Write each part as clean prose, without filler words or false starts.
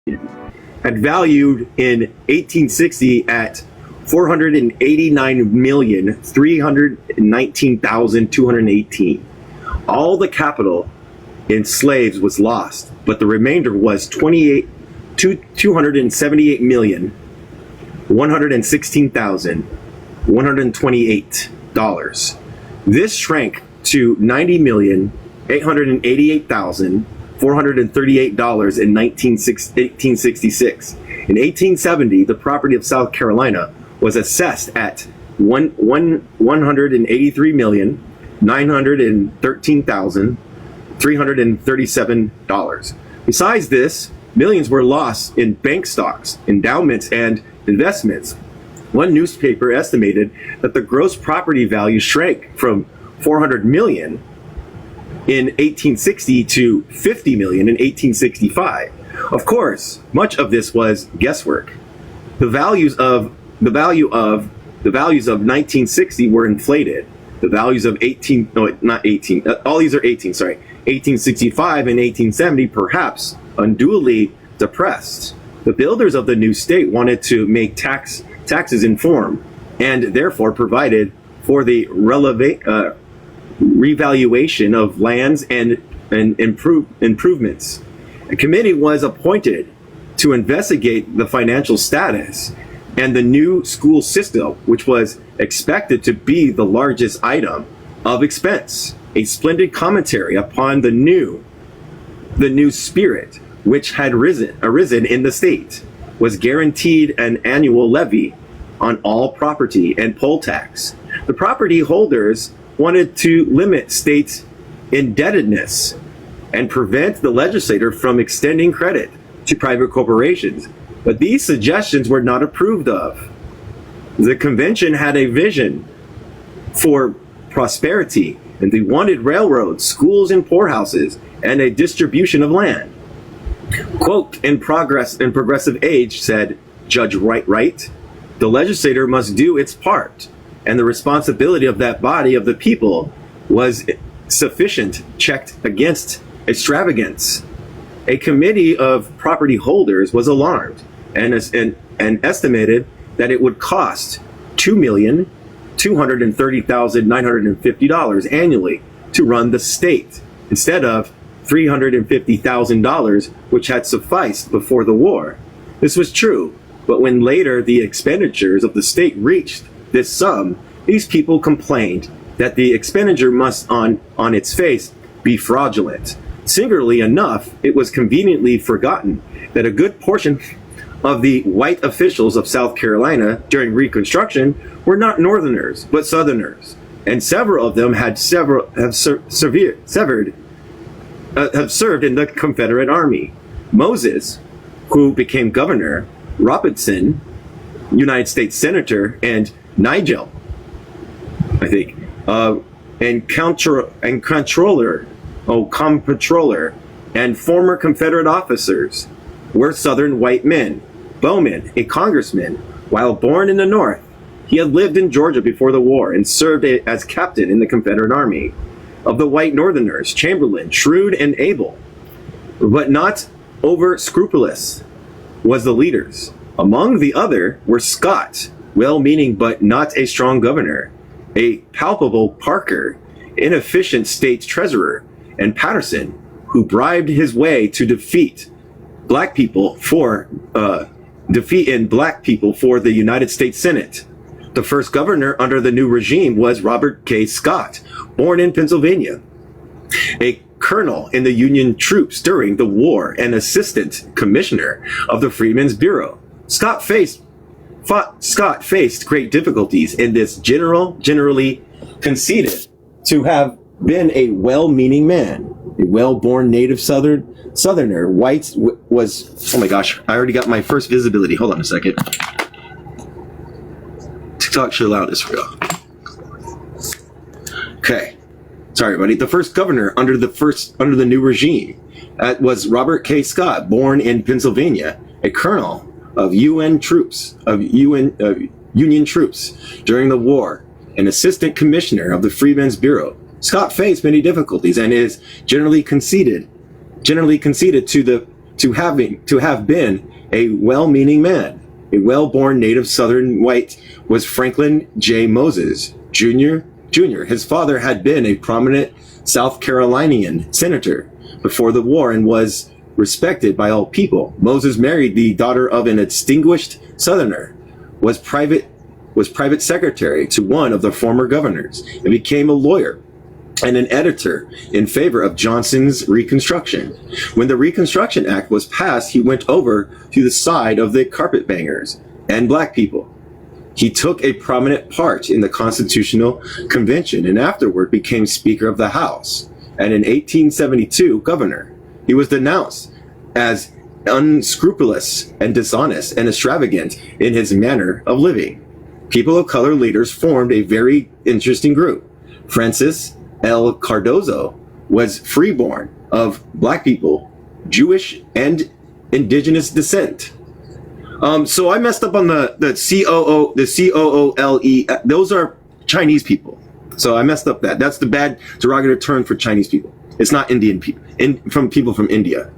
had valued in 1860 at $489,319,218. All the capital in slaves was lost, but the remainder was $278,116,128. This shrank to $90,888,438 in 1866. In 1870, the property of South Carolina was assessed at $183,913,337. Besides this, millions were lost in bank stocks, endowments, and investments. One newspaper estimated that the gross property value shrank from $400 million in 1860 to $50 million in 1865. Of course, much of this was guesswork. The values of 1960 were inflated. The values of 1865 and 1870 perhaps unduly depressed. The builders of the new state wanted to make taxes inform, and therefore provided for the revaluation of lands and improvements. A committee was appointed to investigate the financial status and the new school system, which was expected to be the largest item of expense. A splendid commentary upon the new spirit which had arisen in the state was guaranteed an annual levy on all property and poll tax. The property holders wanted to limit state indebtedness and prevent the legislature from extending credit to private corporations. But these suggestions were not approved of. The convention had a vision for prosperity, and they wanted railroads, schools, and poorhouses, and a distribution of land. Quote, in Progressive Age, said Judge Wright, the legislature must do its part, and the responsibility of that body of the people was sufficient checked against extravagance. A committee of property holders was alarmed and estimated that it would cost $2,230,950 annually to run the state, instead of $350,000, which had sufficed before the war. This was true, but when later the expenditures of the state reached this sum, these people complained that the expenditure must on its face be fraudulent. Singularly enough, it was conveniently forgotten that a good portion of the white officials of South Carolina during Reconstruction were not Northerners, but Southerners, and several of them have served in the Confederate Army. Moses, who became governor, Robertson, United States Senator, and Nigel, I think, comptroller, and former Confederate officers were Southern white men. Bowman, a congressman, while born in the North, he had lived in Georgia before the war and served as captain in the Confederate Army. Of the white Northerners, Chamberlain, shrewd and able, but not over scrupulous, was the leaders. Among the other were Scott, well-meaning but not a strong governor, a palpable Parker, inefficient state treasurer, and Patterson, who bribed his way to defeat black people for the United States Senate. The first governor under the new regime was Robert K. Scott, born in Pennsylvania, a colonel in the Union troops during the war and assistant commissioner of the Freedmen's Bureau. Scott faced great difficulties in this generally conceded to have been a well-meaning man, a well-born native Southerner. White was, oh my gosh, I already got my first visibility. Hold on a second. TikTok should allow this for real. Okay. Sorry, everybody. The first governor under the new regime was Robert K. Scott, born in Pennsylvania, a colonel of Union troops during the war, an assistant commissioner of the Freedmen's Bureau. Scott faced many difficulties and is generally conceded to the to have been a well-meaning man. A well-born native Southern white was Franklin J. Moses Jr. His father had been a prominent South Carolinian senator before the war and was respected by all people. Moses married the daughter of an distinguished Southerner, was private secretary to one of the former governors, and became a lawyer and an editor in favor of Johnson's Reconstruction. When the Reconstruction Act was passed, he went over to the side of the carpetbaggers and black people. He took a prominent part in the Constitutional Convention and afterward became Speaker of the House. And in 1872, governor. He was denounced as unscrupulous and dishonest and extravagant in his manner of living. People of color leaders formed a very interesting group. Francis L. Cardozo was freeborn of black people, Jewish and indigenous descent. So I messed up on the COOLE. Those are Chinese people. So I messed up that. That's the bad derogatory term for Chinese people. It's not Indian people, from people from India.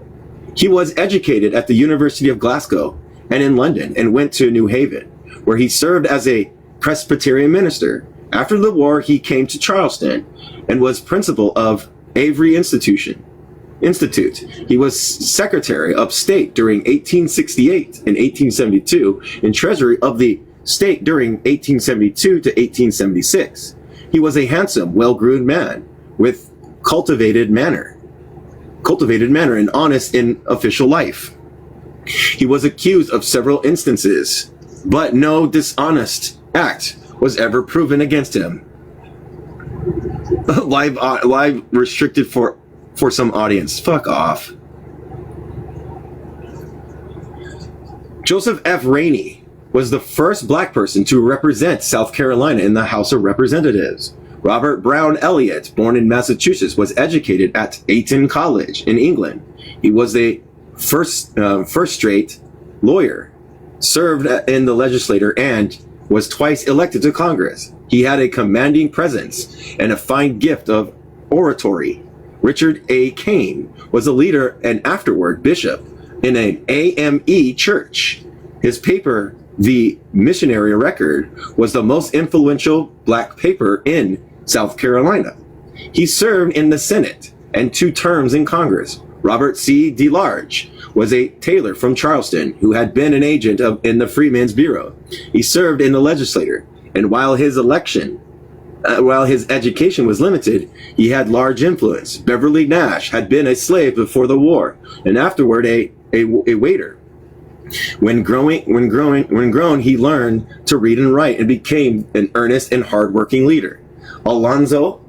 He was educated at the University of Glasgow and in London and went to New Haven, where he served as a Presbyterian minister. After the war, he came to Charleston and was principal of Avery Institute. He was Secretary of State during 1868 and 1872 and Treasury of the State during 1872 to 1876. He was a handsome, well-groomed man with cultivated manner and honest in official life. He was accused of several instances, but no dishonest act was ever proven against him. Live restricted for some audience. Fuck off. Joseph F. Rainey was the first black person to represent South Carolina in the House of Representatives. Robert Brown Elliott, born in Massachusetts, was educated at Eton College in England. He was a first-rate lawyer, served in the legislature, and was twice elected to Congress. He had a commanding presence and a fine gift of oratory. Richard A. Kane was a leader and afterward bishop in an AME church. His paper, The Missionary Record, was the most influential black paper in South Carolina. He served in the Senate and 2 terms in Congress. Robert C. DeLarge was a tailor from Charleston who had been an agent in the Freedmen's Bureau. He served in the legislature, and while his education was limited, he had large influence. Beverly Nash had been a slave before the war, and afterward a waiter. When grown, he learned to read and write and became an earnest and hardworking leader. Alonzo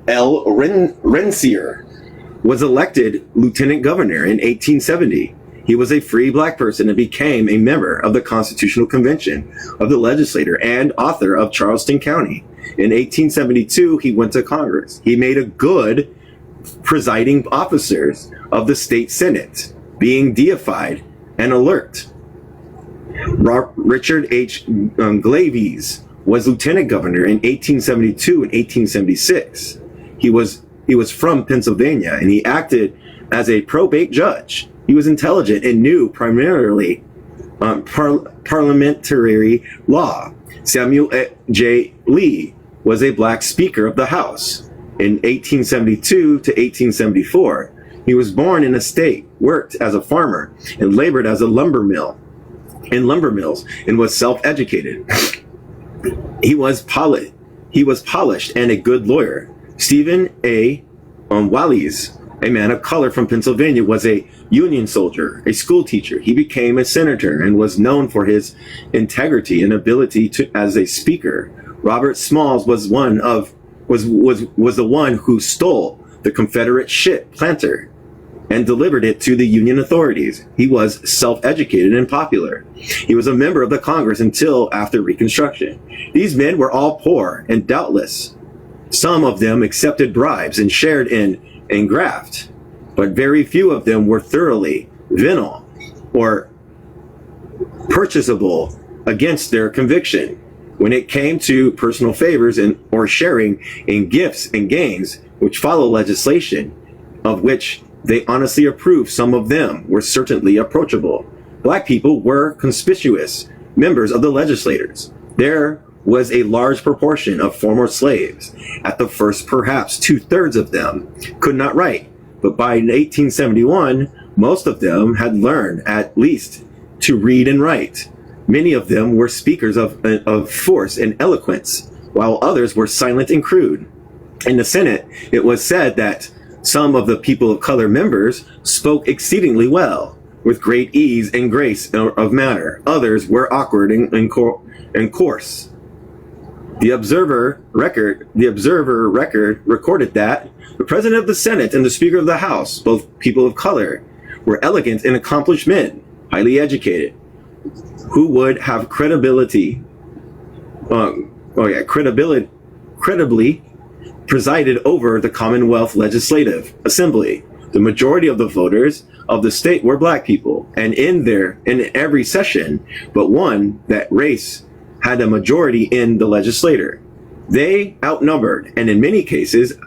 L. Rensier was elected lieutenant governor in 1870. He was a free black person and became a member of the Constitutional Convention of the legislature and author of Charleston County. In 1872, he went to Congress. He made a good presiding officer of the state Senate, being deified and alert. Richard H. Glavies was lieutenant governor in 1872 and 1876. He was from Pennsylvania, and he acted as a probate judge. He was intelligent and knew primarily parliamentary law. Samuel J. Lee was a black Speaker of the House in 1872 to 1874. He was born in a state, worked as a farmer, and labored as a lumber mills, and was self-educated. He was polished and a good lawyer. Stephen A. Wallis, a man of color from Pennsylvania, was a Union soldier, a school teacher. He became a senator and was known for his integrity and ability as a speaker. Robert Smalls was the one who stole the Confederate ship Planter and delivered it to the Union authorities. He was self-educated and popular. He was a member of the Congress until after Reconstruction. These men were all poor and doubtless. Some of them accepted bribes and shared in graft, but very few of them were thoroughly venal or purchasable against their conviction. When it came to personal favors or sharing in gifts and gains which follow legislation, of which They honestly approved. Some of them were certainly approachable. Black people were conspicuous members of the legislators. There was a large proportion of former slaves. At the first, perhaps 2/3 of them could not write, but by 1871, most of them had learned at least to read and write. Many of them were speakers of force and eloquence, while others were silent and crude. In the Senate, it was said that some of the people of color members spoke exceedingly well, with great ease and grace of manner. Others were awkward and coarse. The Observer record recorded that the President of the Senate and the Speaker of the House, both people of color, were elegant and accomplished men, highly educated, who would have credibly presided over the Commonwealth Legislative Assembly. The majority of the voters of the state were black people, and in every session but one, that race had a majority in the legislature. They outnumbered, and in many cases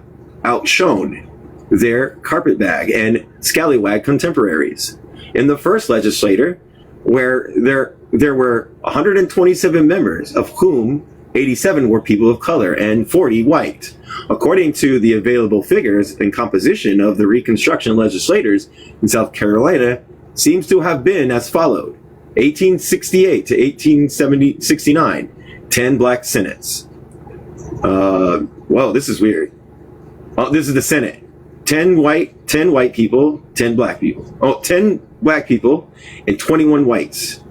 outshone, their carpetbag and scallywag contemporaries. In the first legislature, where there were 127 members, of whom 87 were people of color and 40 white. According to the available figures and composition of the Reconstruction legislators in South Carolina, seems to have been as followed: 1868 to 1869, 10 black senates. Whoa, this is weird. Oh, this is the Senate. 10 white people, 10 black people. 10 black people and 21 whites.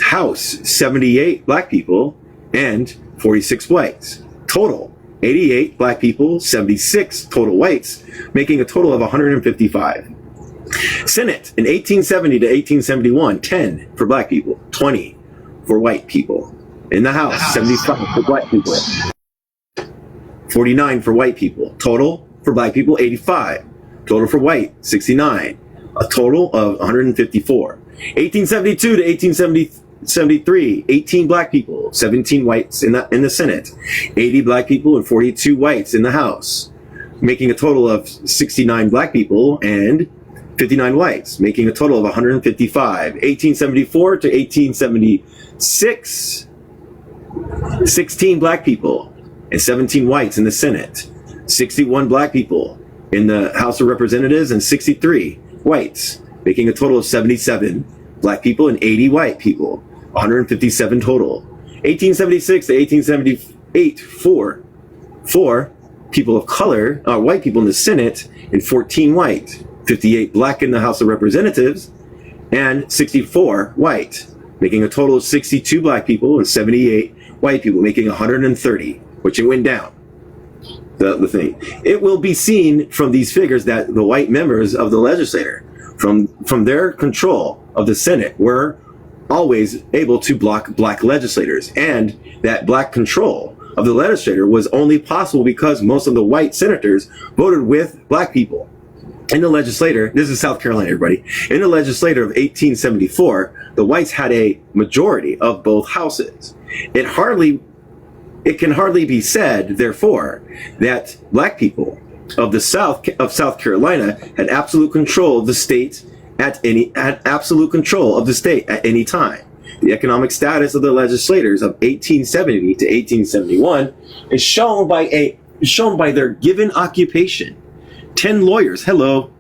House, 78 black people and 46 whites. Total, 88 black people, 76 total whites, making a total of 155. Senate, in 1870 to 1871, 10 for black people, 20 for white people. In the House, 75 for black people, 49 for white people. Total for black people, 85. Total for white, 69. A total of 154. 1872 to 1873, 18 black people, 17 whites in the Senate, 80 black people and 42 whites in the House, making a total of 69 black people and 59 whites, making a total of 155. 1874 to 1876, 16 black people and 17 whites in the Senate, 61 black people in the House of Representatives and 63 whites, making a total of 77 black people and 80 white people, 157 total. 1876 to 1878, four people of color, white people in the Senate and 14 white, 58 black in the House of Representatives and 64 white, making a total of 62 black people and 78 white people, making 130, which it went down. The thing. It will be seen from these figures that the white members of the legislature, from their control of the Senate, were always able to block black legislators, and that black control of the legislature was only possible because most of the white senators voted with black people. In the legislature, this is South Carolina, everybody. In the legislature of 1874, the whites had a majority of both houses. It can hardly be said, therefore, that black people of South Carolina had absolute control of the state at any time. The economic status of the legislators of 1870 to 1871 is shown by their given occupation. 10 lawyers, 31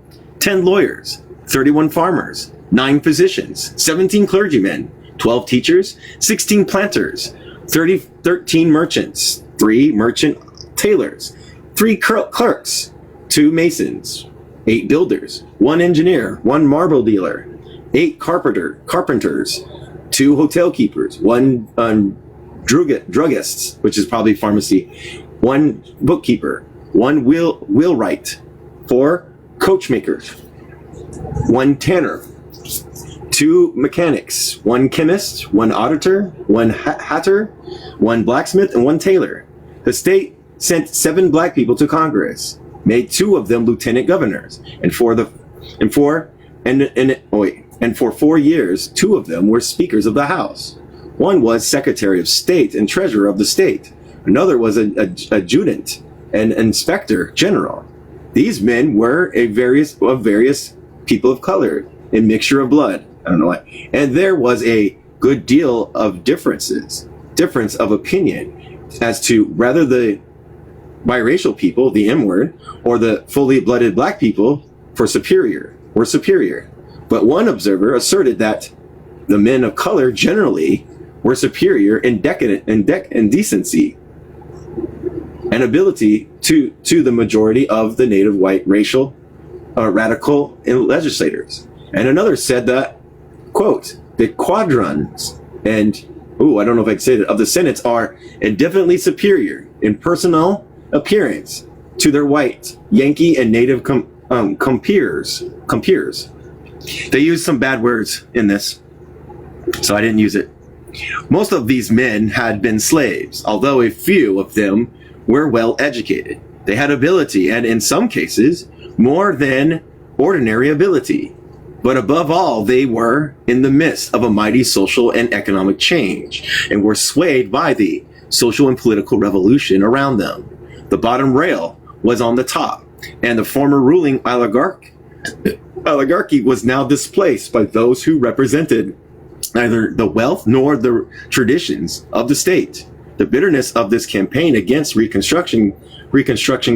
farmers, 9 physicians, 17 clergymen, 12 teachers, 16 planters, 13 merchants, 3 merchant tailors, 3 clerks, 2 masons, 8 builders, 1 engineer, 1 marble dealer, 8 carpenters, 2 hotel keepers, 1 druggists, which is probably pharmacy, 1 bookkeeper, 1 wheelwright, 4 coachmakers, 1 tanner, 2 mechanics, 1 chemist, 1 auditor, 1 hatter, 1 blacksmith, and 1 tailor. The state sent 7 black people to Congress, made 2 of them lieutenant governors, and for 4 years, 2 of them were speakers of the House. One was Secretary of State and Treasurer of the state. Another was an adjutant and inspector general. These men were various people of color, a mixture of blood. I don't know why. And there was a good deal of difference of opinion as to whether the biracial people, the M word, or the fully blooded black people were superior. But one observer asserted that the men of color generally were superior in decency and ability to the majority of the native white racial radical legislators. And another said that, quote, the quadrants and, I don't know if I can say that, of the senates are indefinitely superior in personal appearance to their white, Yankee, and native compeers. They used some bad words in this, so I didn't use it. Most of these men had been slaves, although a few of them were well educated. They had ability, and in some cases, more than ordinary ability. But above all, they were in the midst of a mighty social and economic change, and were swayed by the social and political revolution around them. The bottom rail was on the top, and the former ruling oligarchy was now displaced by those who represented neither the wealth nor the traditions of the state. The bitterness of this campaign against Reconstruction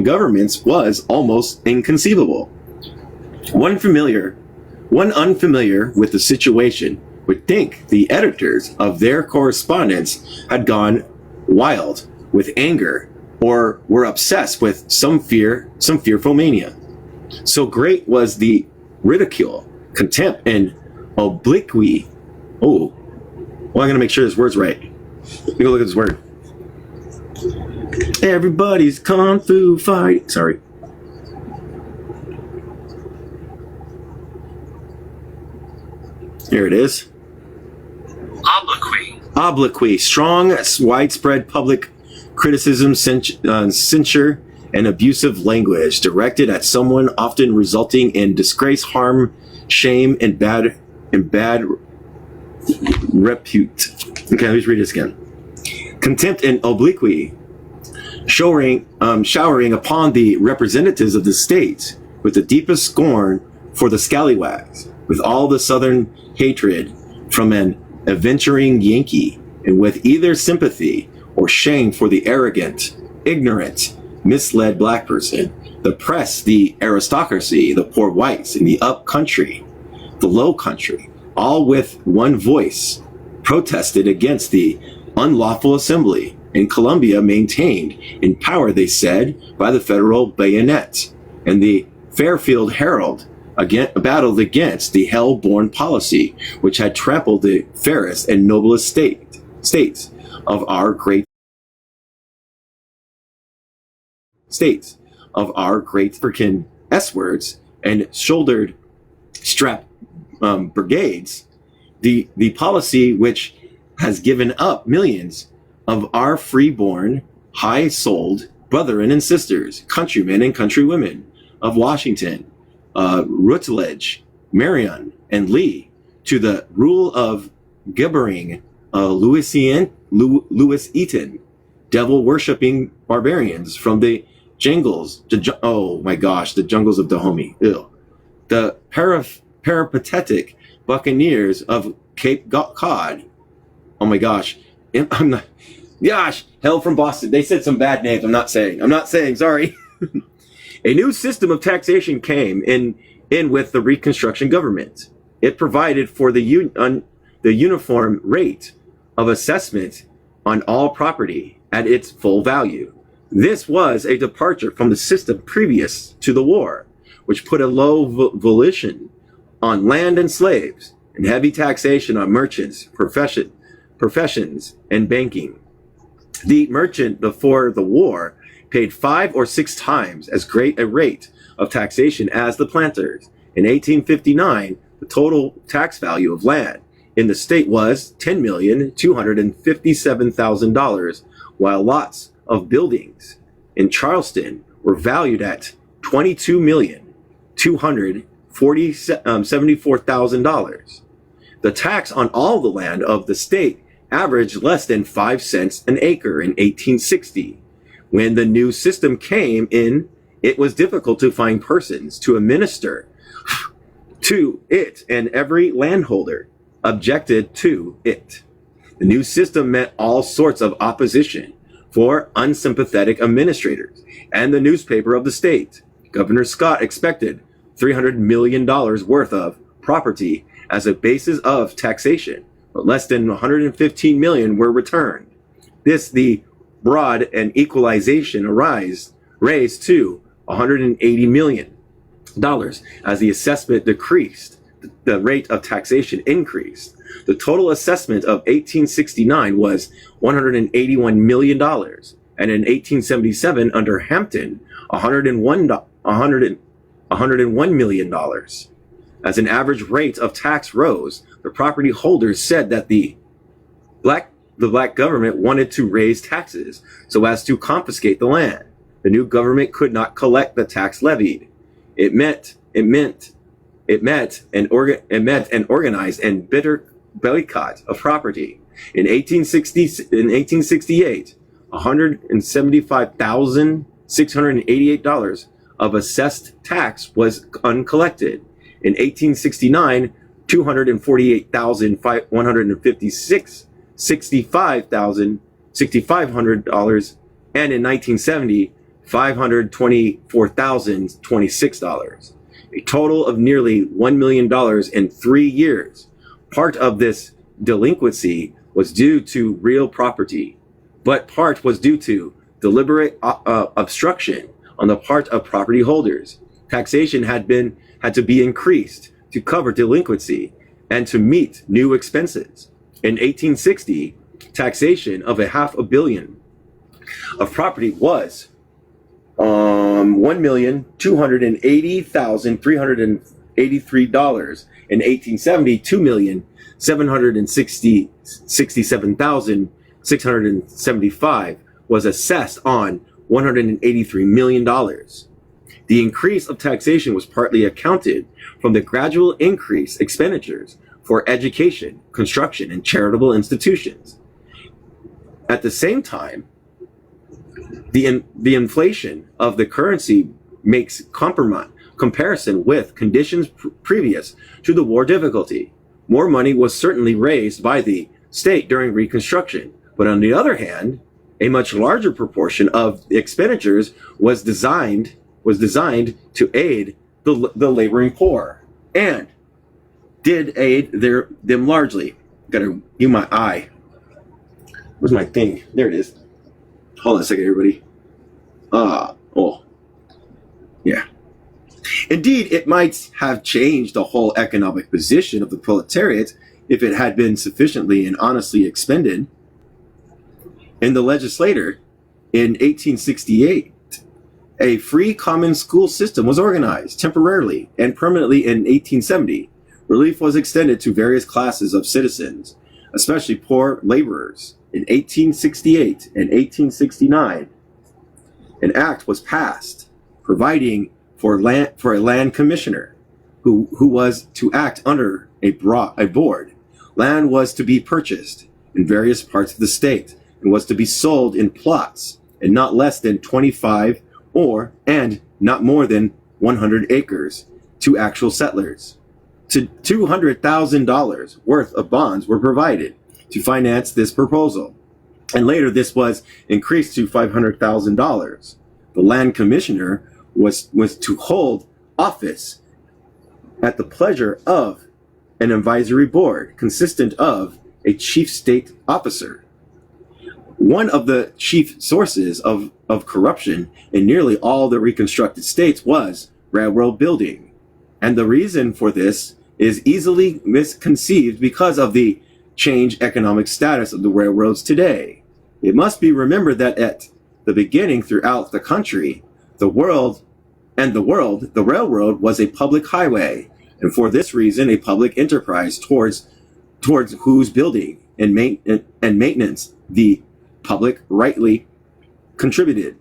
governments was almost inconceivable. One unfamiliar with the situation would think the editors of their correspondence had gone wild with anger or were obsessed with some fearful mania. So great was the ridicule, contempt, and obliquity. I'm gonna make sure this word's right. Let me go look at this word. Everybody's kung fu fight. Sorry. Here it is. Obloquy. Strong, widespread public criticism, censure, and abusive language directed at someone, often resulting in disgrace, harm, shame, and bad repute. Okay, let me read this again. Contempt and obliquity, showering upon the representatives of the state with the deepest scorn for the scallywags, with all the Southern hatred from an adventuring Yankee, and with either sympathy or shame for the arrogant, ignorant, misled black person, the press, the aristocracy, the poor whites in the up country, the low country, all with one voice protested against the unlawful assembly in Columbia maintained in power, they said, by the federal bayonet, and the Fairfield Herald battled against the hell-born policy which had trampled the fairest and noblest states of our great freaking S-words and shouldered strap brigades, the policy which has given up millions of our freeborn, high-souled brethren and sisters, countrymen and countrywomen of Washington, Rutledge, Marion, and Lee, to the rule of gibbering Louis Eaton, devil-worshipping barbarians from the jungles, the jungles of Dahomey, the peripatetic buccaneers of Cape Cod. Oh my gosh, hell from Boston. They said some bad names. I'm not saying, sorry. A new system of taxation came in with the Reconstruction government. It provided for the uniform rate of assessment on all property at its full value. This was a departure from the system previous to the war, which put a low volition on land and slaves and heavy taxation on merchants, professions, and banking. The merchant before the war paid 5 or 6 times as great a rate of taxation as the planters. In 1859, the total tax value of land in the state was $10,257,000, while lots of buildings in Charleston were valued at $22,274,000. The tax on all the land of the state averaged less than 5 cents an acre in 1860. When the new system came in it was difficult to find persons to administer to it, and every landholder objected to it. The new system met all sorts of opposition for unsympathetic administrators and the newspaper of the state. Governor Scott expected $300 million worth of property as a basis of taxation, but less than 115 million were returned. This the broad and equalization raised to $180 million as the assessment decreased, the rate of taxation increased. The total assessment of 1869 was $181 million, and in 1877 under Hampton, $101 million. As an average rate of tax rose, the property holders said that the black government wanted to raise taxes so as to confiscate the land. The new government could not collect the tax levied. It met an organized and bitter boycott of property. In 1868, $175,688 of assessed tax was uncollected. In 1869, $6,500, and in 1970, $524,026. A total of nearly $1 million in 3 years. Part of this delinquency was due to real property, but part was due to deliberate obstruction on the part of property holders. Taxation had to be increased to cover delinquency and to meet new expenses. In 1860, taxation of $500 million of property was $1,280,383. In 1870, $2,767,675 was assessed on $183 million. The increase of taxation was partly accounted from the gradual increased expenditures for education, construction, and charitable institutions. At the same time, the inflation of the currency makes comparison with conditions previous to the war difficulty. More money was certainly raised by the state during Reconstruction, but on the other hand, a much larger proportion of expenditures was designed to aid the laboring poor, and did aid them largely. Gotta give my eye. Where's my thing? There it is. Hold on a second, everybody. Yeah. Indeed, it might have changed the whole economic position of the proletariat if it had been sufficiently and honestly expended. In the legislature, in 1868, a free common school system was organized temporarily and permanently in 1870. Relief was extended to various classes of citizens, especially poor laborers. In 1868 and 1869, an act was passed providing for a land commissioner who was to act under a board. Land was to be purchased in various parts of the state and was to be sold in plots and not less than 25 and not more than 100 acres to actual settlers. To $200,000 worth of bonds were provided to finance this proposal, and later this was increased to $500,000. The land commissioner was to hold office at the pleasure of an advisory board consistent of a chief state officer. One of the chief sources of corruption in nearly all the reconstructed states was railroad building, and the reason for this is easily misconceived because of the changed economic status of the railroads today. It must be remembered that at the beginning throughout the country, the railroad was a public highway, and for this reason a public enterprise towards whose building and maintenance the public rightly contributed.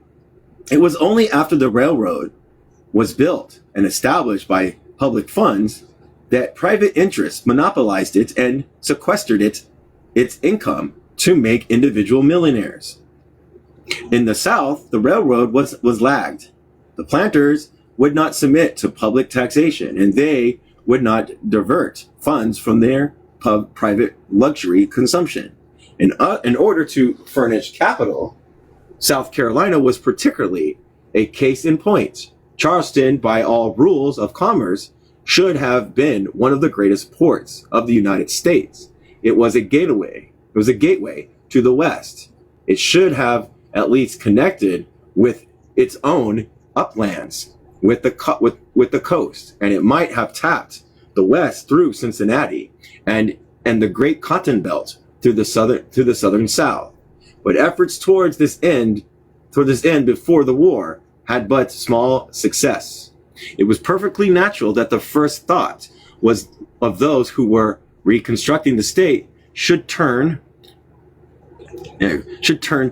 It was only after the railroad was built and established by public funds that private interests monopolized it and sequestered its income to make individual millionaires. In the South, the railroad was lagged. The planters would not submit to public taxation, and they would not divert funds from their private luxury consumption. In order to furnish capital, South Carolina was particularly a case in point. Charleston, by all rules of commerce, should have been one of the greatest ports of the United States. It was a gateway. It was a gateway to the West. It should have at least connected with its own uplands, with the coast, and it might have tapped the West through Cincinnati and the Great Cotton Belt through the southern South. But efforts towards this end before the war had but small success. It was perfectly natural that the first thought was of those who were reconstructing the state should turn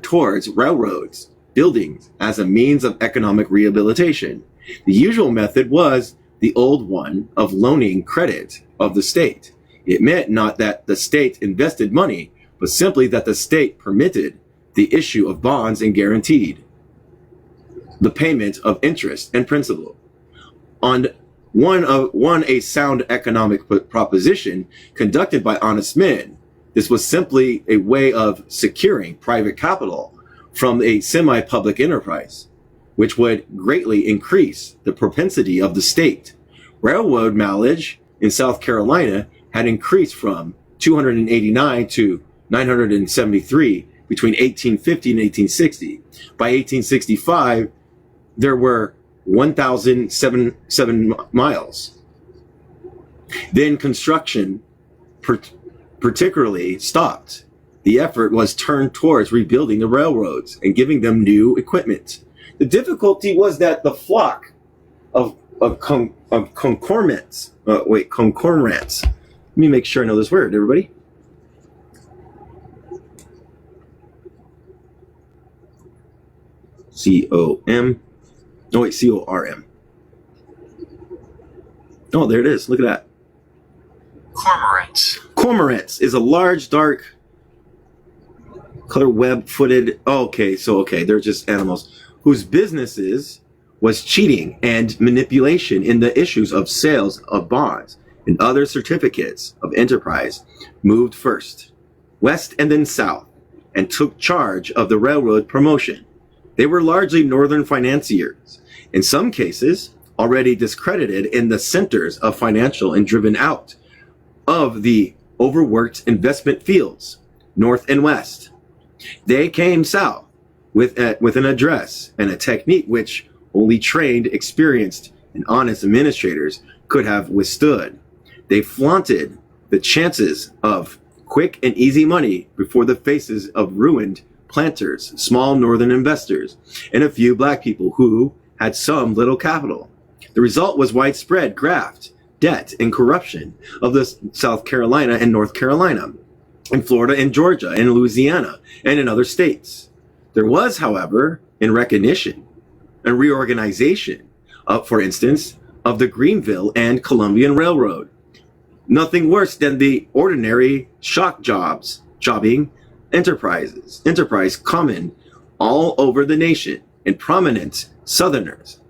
towards railroads, buildings as a means of economic rehabilitation. The usual method was the old one of loaning credit of the state. It meant not that the state invested money, but simply that the state permitted the issue of bonds and guaranteed the payment of interest and principal. On a sound economic proposition conducted by honest men, this was simply a way of securing private capital from a semi-public enterprise, which would greatly increase the propensity of the state. Railroad mileage in South Carolina had increased from 289 to 973 between 1850 and 1860. By 1865, there were 1,007 miles. Then construction particularly stopped. The effort was turned towards rebuilding the railroads and giving them new equipment. The difficulty was that the flock of concormorants. Let me make sure I know this word, everybody. C-O-R-M. Oh, there it is. Look at that. Cormorants. Cormorants is a large, dark, color web-footed. Okay, they're just animals whose businesses was cheating and manipulation in the issues of sales of bonds and other certificates of enterprise. Moved first west and then south and took charge of the railroad promotion. They were largely northern financiers, in some cases already discredited in the centers of financial and driven out of the overworked investment fields, north and west. They came south with an address and a technique which only trained, experienced, and honest administrators could have withstood. They flaunted the chances of quick and easy money before the faces of ruined planters, small northern investors, and a few black people who had some little capital. The result was widespread graft, debt, and corruption of the South Carolina and North Carolina, in Florida and Georgia, and Louisiana, and in other states. There was, however, in recognition and reorganization, for instance, of the Greenville and Columbian Railroad. Nothing worse than the ordinary jobbing enterprise common all over the nation, and prominent Southerners,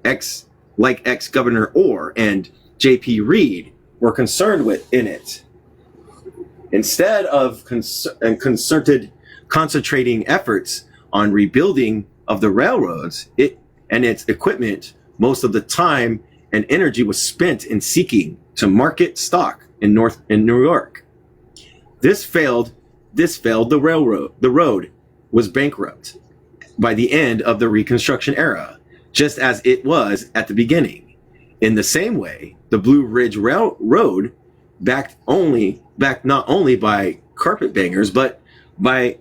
like ex-Governor Orr and J.P. Reed, were concerned with in it. Instead of concentrating efforts on rebuilding of the railroads and its equipment, most of the time and energy was spent in seeking to market stock in New York. This failed. The road was bankrupt by the end of the Reconstruction era, just as it was at the beginning. In the same way, the Blue Ridge Railroad, backed not only by carpetbaggers but by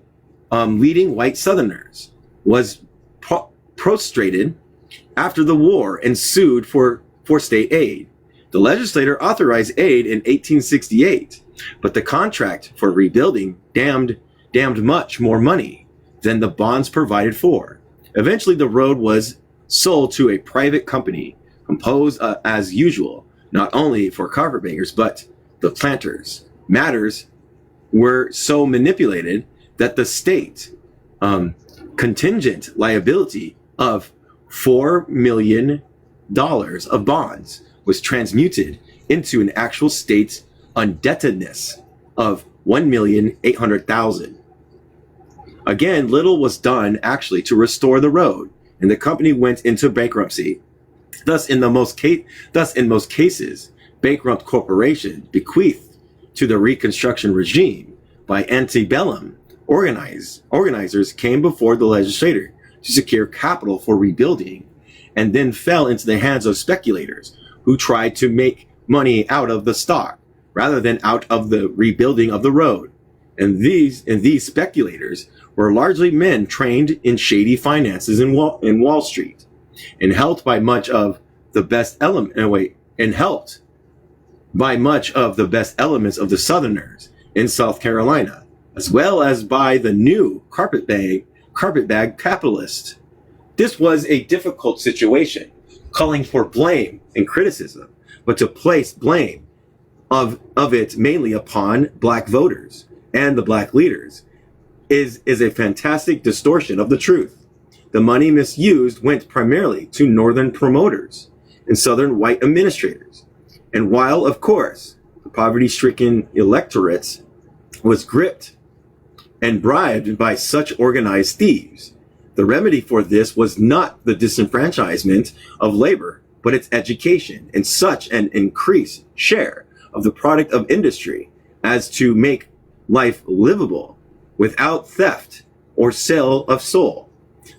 leading white Southerners, was prostrated after the war and sued for state aid. The legislature authorized aid in 1868, but the contract for rebuilding damned much more money than the bonds provided for. Eventually, the road was sold to a private company composed, as usual, not only for carpetbaggers but the planters. Matters were so manipulated that the state contingent liability of $4 million of bonds was transmuted into an actual state indebtedness of $1,800,000. Again, little was done actually to restore the road, and the company went into bankruptcy. Thus, in most cases, bankrupt corporations bequeathed to the Reconstruction regime by antebellum organizers came before the legislature to secure capital for rebuilding, and then fell into the hands of speculators who tried to make money out of the stock rather than out of the rebuilding of the road. And these speculators were largely men trained in shady finances in Wall Street, and helped by much of the best elements of the Southerners in South Carolina, as well as by the new carpetbag capitalists. This was a difficult situation, calling for blame and criticism, but to place blame of it mainly upon black voters and the black leaders is a fantastic distortion of the truth. The money misused went primarily to Northern promoters and Southern white administrators. And while, of course, the poverty-stricken electorate was gripped and bribed by such organized thieves, the remedy for this was not the disenfranchisement of labor, but its education and such an increased share of the product of industry as to make life livable without theft or sale of soul.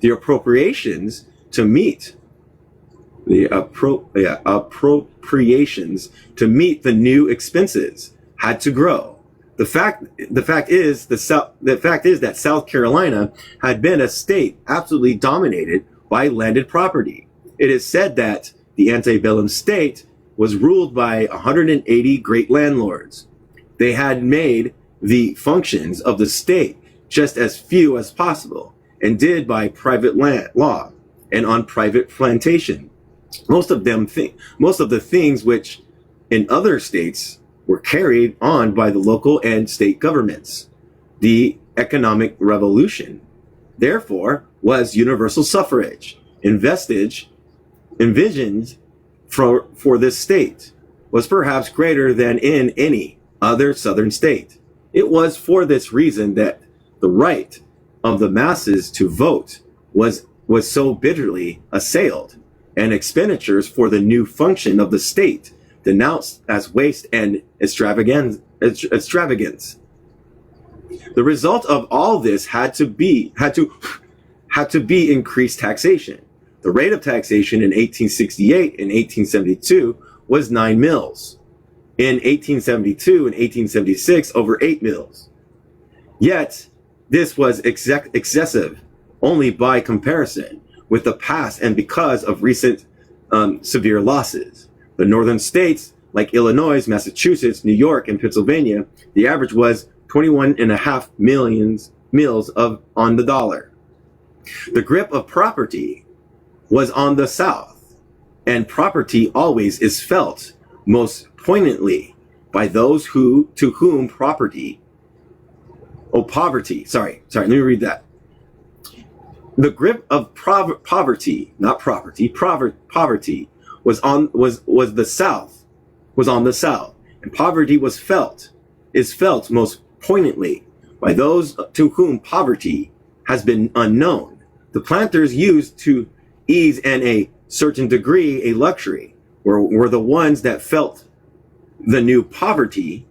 The appropriations to meet the new expenses had to grow. The fact is that South Carolina had been a state absolutely dominated by landed property. It is said that the antebellum state was ruled by 180 great landlords. They had made the functions of the state just as few as possible, and did by private law and on private plantation. Most of the things which in other states were carried on by the local and state governments. The economic revolution, therefore, was universal suffrage. Envisioned for this state was perhaps greater than in any other southern state. It was for this reason that the right of the masses to vote was so bitterly assailed, and expenditures for the new function of the state denounced as waste and extravagance. The result of all this had to be increased taxation. The rate of taxation in 1868 and 1872 was 9 mills. In 1872 and 1876, over 8 mills. Yet, this was excessive only by comparison with the past and because of recent severe losses. The northern states, like Illinois, Massachusetts, New York, and Pennsylvania, the average was 21.5 mills on the dollar. The grip of property was on the South, and property always is felt most poignantly by those to whom poverty, let me read that. The grip of poverty, not property, poverty was on the South, and poverty is felt most poignantly by those to whom poverty has been unknown. The planters used to ease and a certain degree a luxury were the ones that felt the new poverty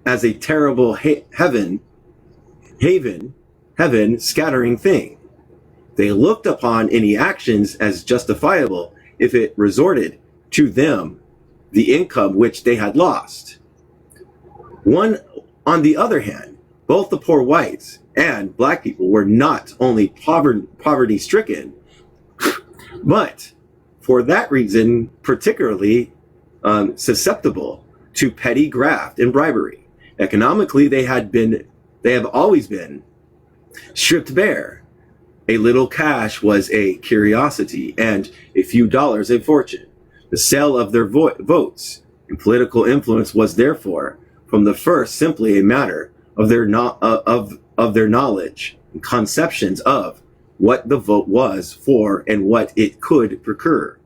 as a terrible heaven scattering thing. They looked upon any actions as justifiable if it resorted to them the income which they had lost. On the other hand, both the poor whites and black people were not only poverty stricken, but for that reason particularly susceptible to petty graft and bribery. Economically, they have always been stripped bare. A little cash was a curiosity, and a few dollars a fortune. The sale of their votes and political influence was therefore, from the first, simply a matter of their knowledge and conceptions of what the vote was for and what it could procure.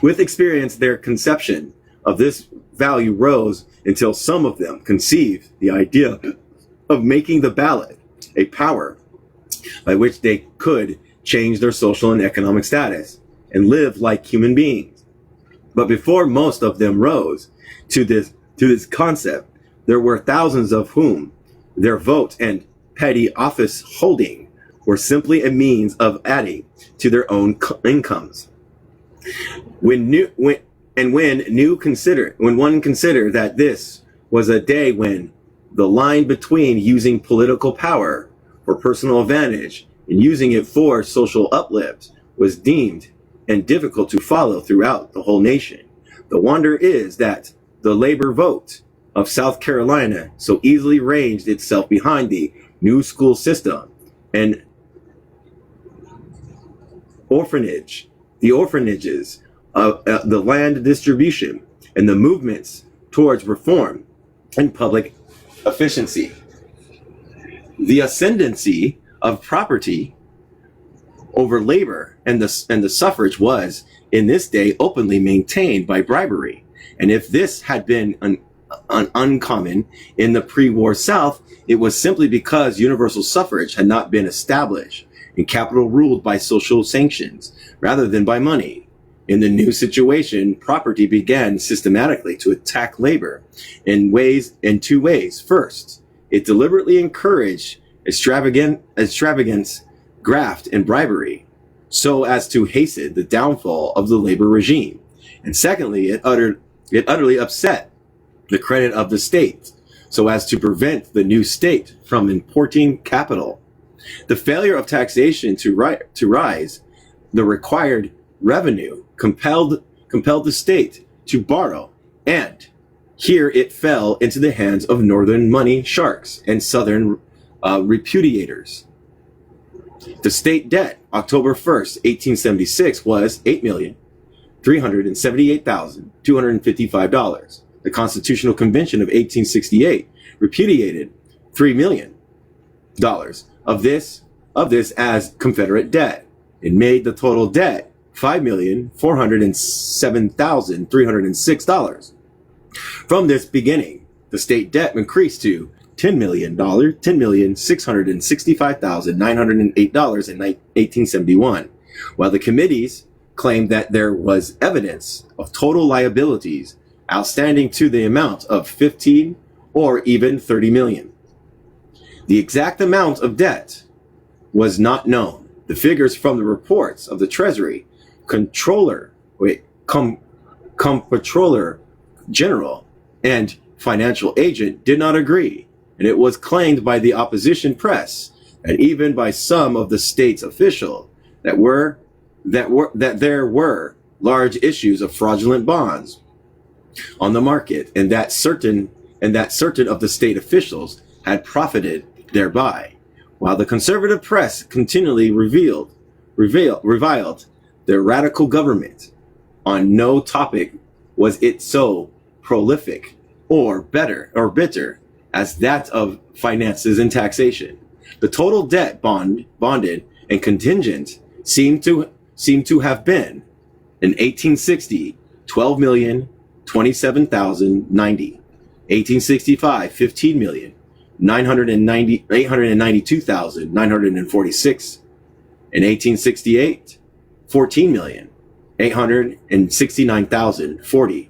With experience, their conception of this value rose until some of them conceived the idea of making the ballot a power by which they could change their social and economic status and live like human beings. But before most of them rose to this concept, there were thousands of whom their vote and petty office holding were simply a means of adding to their own incomes. When one considered that this was a day when the line between using political power for personal advantage and using it for social uplift was deemed and difficult to follow throughout the whole nation, the wonder is that the labor vote of South Carolina so easily ranged itself behind the new school system and orphanages of the land distribution and the movements towards reform and public efficiency. The ascendancy of property over labor and the suffrage was in this day openly maintained by bribery. And if this had been uncommon in the pre-war South, it was simply because universal suffrage had not been established and capital ruled by social sanctions rather than by money. In the new situation, property began systematically to attack labor in two ways. First, it deliberately encouraged extravagance, graft, and bribery so as to hasten the downfall of the labor regime. And secondly, it utterly upset the credit of the state so as to prevent the new state from importing capital. The failure of taxation to rise the required revenue compelled the state to borrow, and here it fell into the hands of northern money sharks and southern repudiators. The state debt, October 1st, 1876, was $8,378,255. The Constitutional Convention of 1868 repudiated $3 million of this as Confederate debt. It made the total debt $5,407,306. From this beginning, the state debt increased to $10,665,908 in 1871, while the committees claimed that there was evidence of total liabilities outstanding to the amount of 15 or even 30 million. The exact amount of debt was not known. The figures from the reports of the Treasury Comptroller General and financial agent did not agree, and it was claimed by the opposition press and even by some of the state's officials that there were large issues of fraudulent bonds on the market, and that certain of the state officials had profited thereby, while the conservative press continually reviled their radical government. On no topic was it so prolific or bitter as that of finances and taxation. The total debt bonded and contingent seemed to have been in 1860 $12,027,090, 1865 $15,892,946, in 1868 $14,869,040,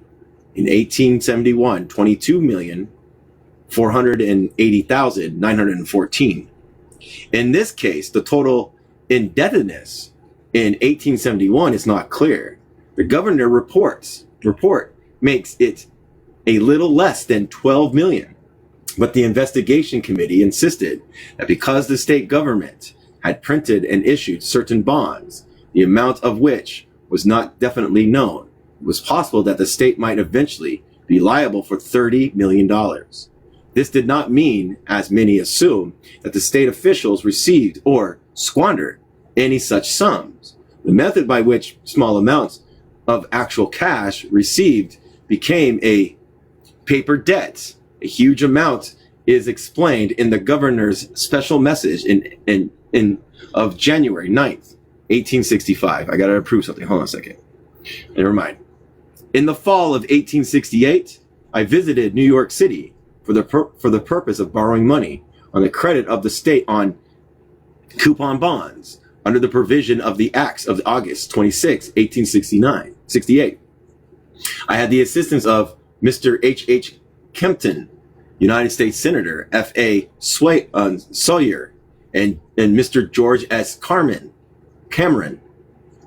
in 1871 $22,480,914. In this case, the total indebtedness in 1871 is not clear. The governor report makes it a little less than 12 million. But the investigation committee insisted that because the state government had printed and issued certain bonds, the amount of which was not definitely known, it was possible that the state might eventually be liable for $30 million. This did not mean, as many assume, that the state officials received or squandered any such sums. The method by which small amounts of actual cash received became a paper debt. A huge amount is explained in the governor's special message in of January 9th, 1865. I gotta approve something. Hold on a second. Never mind. In the fall of 1868, I visited New York City for the purpose of borrowing money on the credit of the state on coupon bonds under the provision of the Acts of August 26, 1868. I had the assistance of Mr. H. Kempton, United States Senator F.A. Sawyer, and Mr. George S. Cameron.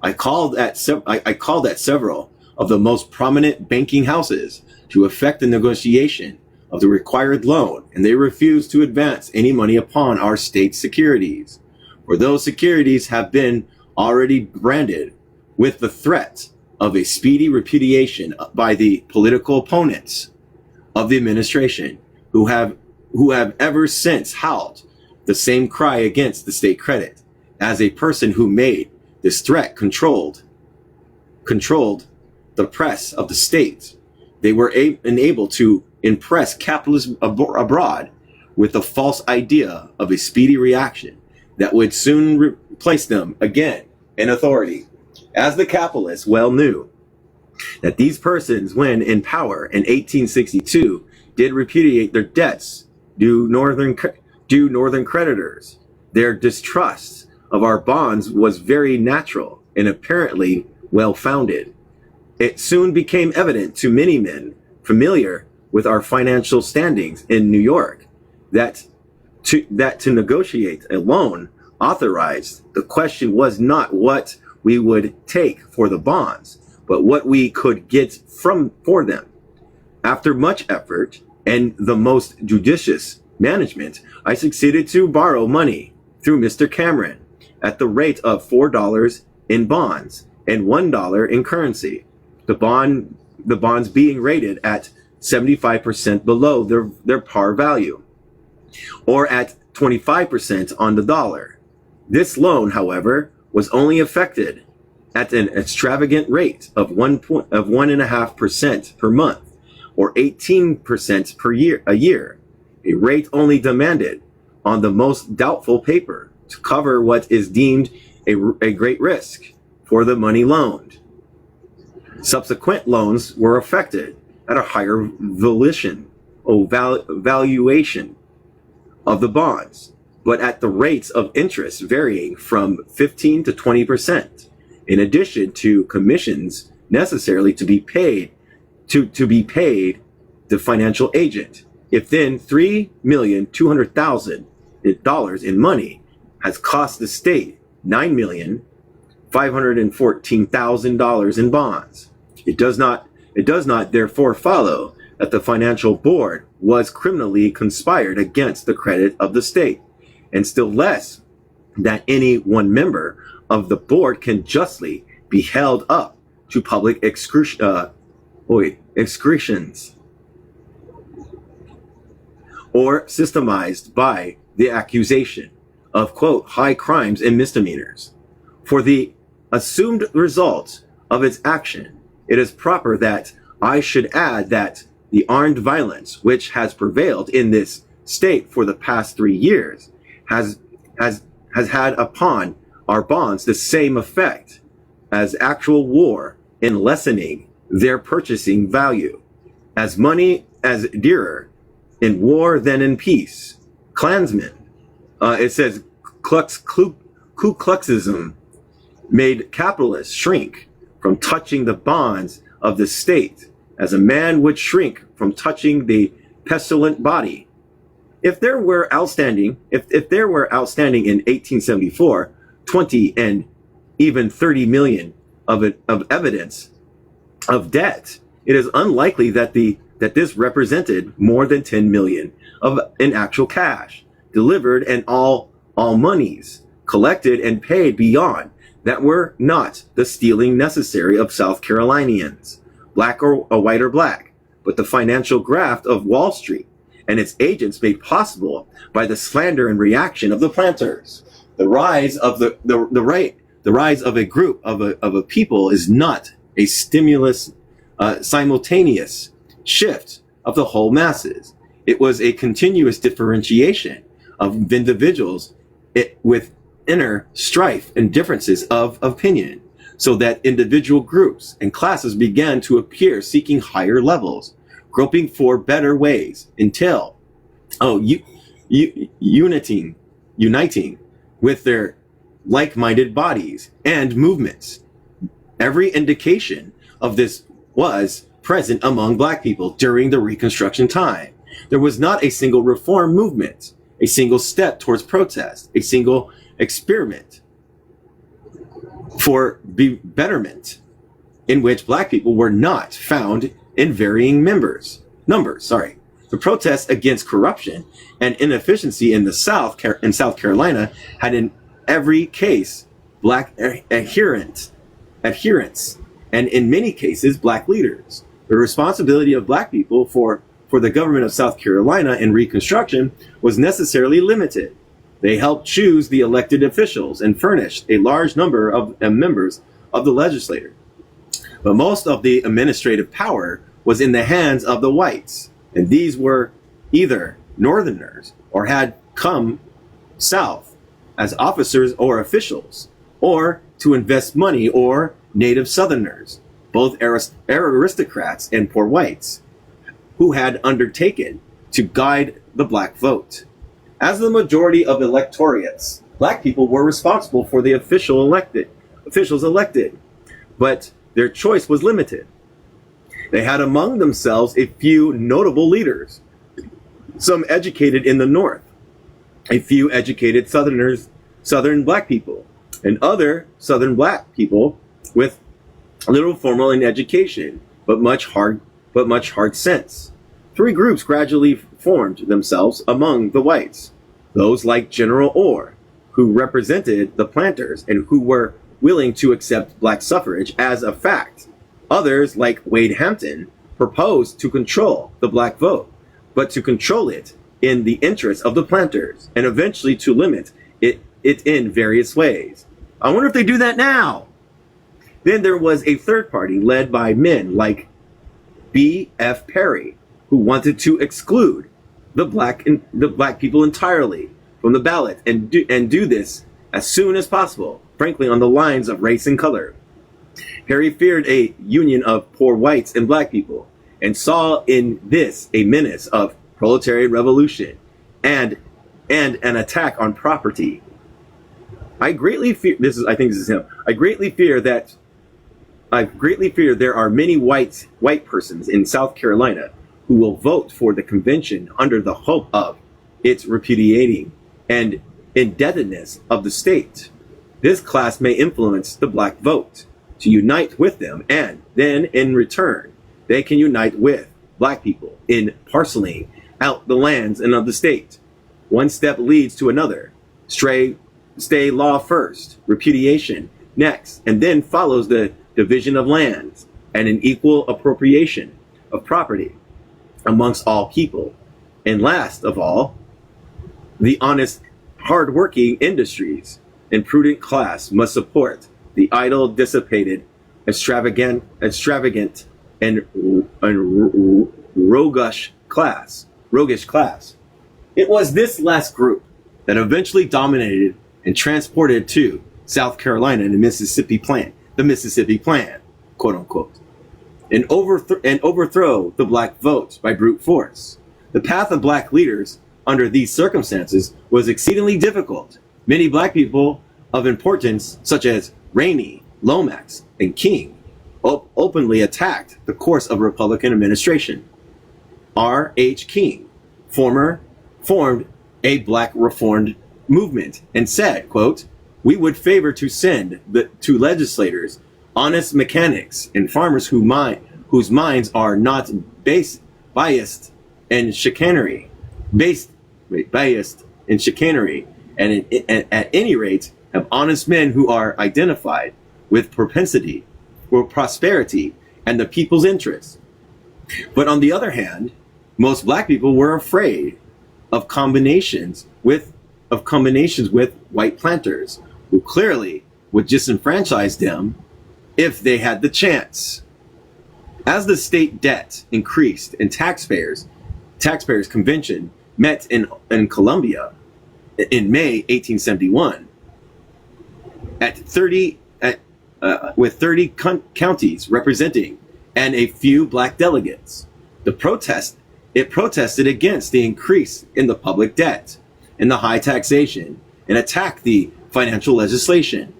I called at several of the most prominent banking houses to effect the negotiation of the required loan, and they refused to advance any money upon our state securities, for those securities have been already branded with the threat of a speedy repudiation by the political opponents of the administration, who have ever since howled the same cry against the state credit. As a person who made this threat controlled the press of the state, they were enabled to impress capitalists abroad with the false idea of a speedy reaction that would soon replace them again in authority. As the capitalists well knew that these persons, when in power in 1862, did repudiate their debts due northern creditors, their distrust of our bonds was very natural and apparently well-founded. It soon became evident to many men familiar with our financial standings in New York that to negotiate a loan authorized, the question was not what we would take for the bonds, but what we could get for them. After much effort and the most judicious management, I succeeded to borrow money through Mr. Cameron at the rate of $4 in bonds and $1 in currency. The bonds being rated at 75% below their par value, or at 25% on the dollar. This loan, however, was only effected at an extravagant rate of 1.5% per month, or 18% a year, a rate only demanded on the most doubtful paper to cover what is deemed a great risk for the money loaned. Subsequent loans were effected at a higher valuation of the bonds, but at the rates of interest varying from 15 to 20%, in addition to commissions necessarily to be paid the financial agent. If then $3,200,000 in money has cost the state $9,514,000 in bonds, it does not therefore follow that the financial board was criminally conspired against the credit of the state, and still less that any one member of the board can justly be held up to public excretions or systemized by the accusation of, quote, high crimes and misdemeanors. For the assumed result of its action, it is proper that I should add that the armed violence which has prevailed in this state for the past 3 years has had upon our bonds the same effect as actual war in lessening their purchasing value, as money as dearer in war than in peace. Klansmen, it says Ku Kluxism made capitalists shrink from touching the bonds of the state as a man would shrink from touching the pestilent body. If there were outstanding in 1874 20 and even 30 million of evidence of debt, it is unlikely that this represented more than 10 million in actual cash delivered, and all monies collected and paid beyond that were not the stealing necessary of South Carolinians, black or white or black, but the financial graft of Wall Street and its agents made possible by the slander and reaction of the planters. The rise of the rise of a group of a people is not a simultaneous shift of the whole masses. It was a continuous differentiation of individuals with inner strife and differences of opinion, so that individual groups and classes began to appear seeking higher levels, groping for better ways until, uniting with their like-minded bodies and movements. Every indication of this was present among Black people during the Reconstruction time. There was not a single reform movement, a single step towards protest, a single experiment for betterment in which Black people were not found in varying numbers. The protests against corruption and inefficiency in the South Carolina had in every case Black adherents, and in many cases Black leaders. The responsibility of Black people for the government of South Carolina in Reconstruction was necessarily limited. They helped choose the elected officials and furnished a large number of members of the legislature. But most of the administrative power was in the hands of the whites, and these were either Northerners or had come south as officers or officials, or to invest money, or native Southerners, both aristocrats and poor whites, who had undertaken to guide the Black vote. As the majority of electorates, Black people were responsible for the officials elected, but their choice was limited. They had among themselves a few notable leaders, some educated in the North, a few educated Southern Black people, and other Southern Black people with little formal in education, but much hard sense. Three groups gradually formed themselves among the whites: those like General Orr, who represented the planters and who were willing to accept Black suffrage as a fact. Others, like Wade Hampton, proposed to control the Black vote, but to control it in the interest of the planters, and eventually to limit it in various ways. I wonder if they do that now. Then there was a third party led by men like B.F. Perry, who wanted to exclude the black people entirely from the ballot and do this as soon as possible, frankly on the lines of race and color. Perry feared a union of poor whites and Black people, and saw in this a menace of proletarian revolution and an attack on property. I greatly fear there are many white persons in South Carolina who will vote for the convention under the hope of its repudiating and indebtedness of the state. This class may influence the Black vote to unite with them, and then in return they can unite with Black people in parceling out the lands and of the state. One step leads to another. Stay law first, repudiation next, and then follows the division of lands and an equal appropriation of property amongst all people. And last of all, the honest, hard-working industries and prudent class must support the idle, dissipated, extravagant, and roguish class. It was this last group that eventually dominated and transported to South Carolina the Mississippi Plan, quote unquote, and overthrow the Black vote by brute force. The path of Black leaders under these circumstances was exceedingly difficult. Many Black people of importance, such as Rainey, Lomax, and King, openly attacked the course of Republican administration. R.H. King formed a Black reformed movement and said, quote, "We would favor to send to legislators honest mechanics and farmers whose minds are not biased in chicanery, and at any rate have honest men who are identified with propensity for prosperity and the people's interests." But on the other hand, most Black people were afraid of combinations with white planters, who clearly would disenfranchise them if they had the chance. As the state debt increased and taxpayers convention met in Columbia in May 1871, at 30 with 30 counties representing and a few black delegates. It protested against the increase in the public debt and the high taxation and attacked the financial legislation.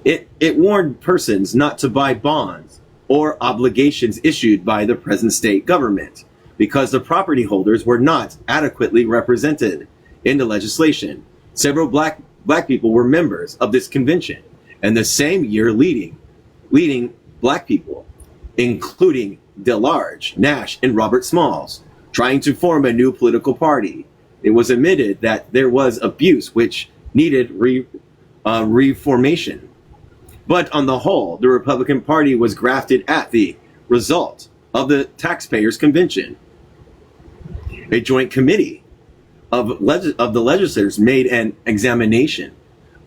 It warned persons not to buy bonds or obligations issued by the present state government because the property holders were not adequately represented in the legislation. Several black people were members of this convention, and the same year leading black people, including DeLarge, Nash, and Robert Smalls, trying to form a new political party. It was admitted that there was abuse which needed reformation. But on the whole, the Republican Party was grafted at the result of the Taxpayers Convention. A joint committee of the legislators made an examination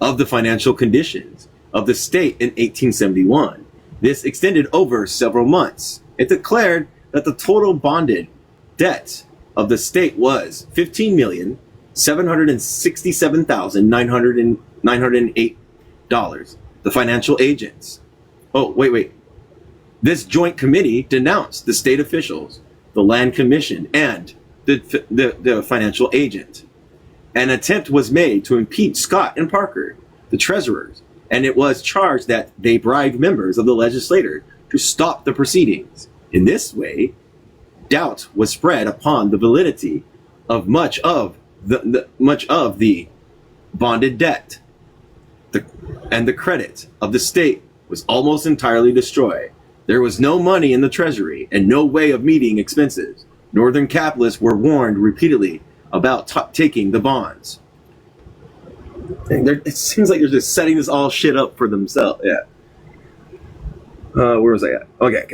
of the financial conditions of the state in 1871. This extended over several months. It declared that the total bonded debt of the state was $15,767,908. The financial agents. Oh, wait. This joint committee denounced the state officials, the land commission, and the financial agent. An attempt was made to impeach Scott and Parker, the treasurers, and it was charged that they bribed members of the legislature to stop the proceedings. In this way, doubt was spread upon the validity of much of the bonded debt. And the credit of the state was almost entirely destroyed. There was no money in the treasury and no way of meeting expenses. Northern capitalists were warned repeatedly about taking the bonds. It seems like they're just setting this all shit up for themselves. Yeah. Where was I at? Okay.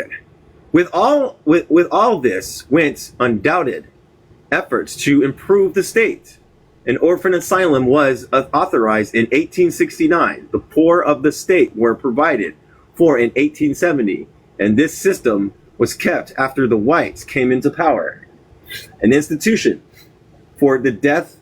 With all this went undoubted efforts to improve the state. An orphan asylum was authorized in 1869. The poor of the state were provided for in 1870, and this system was kept after the whites came into power. An institution for the deaf,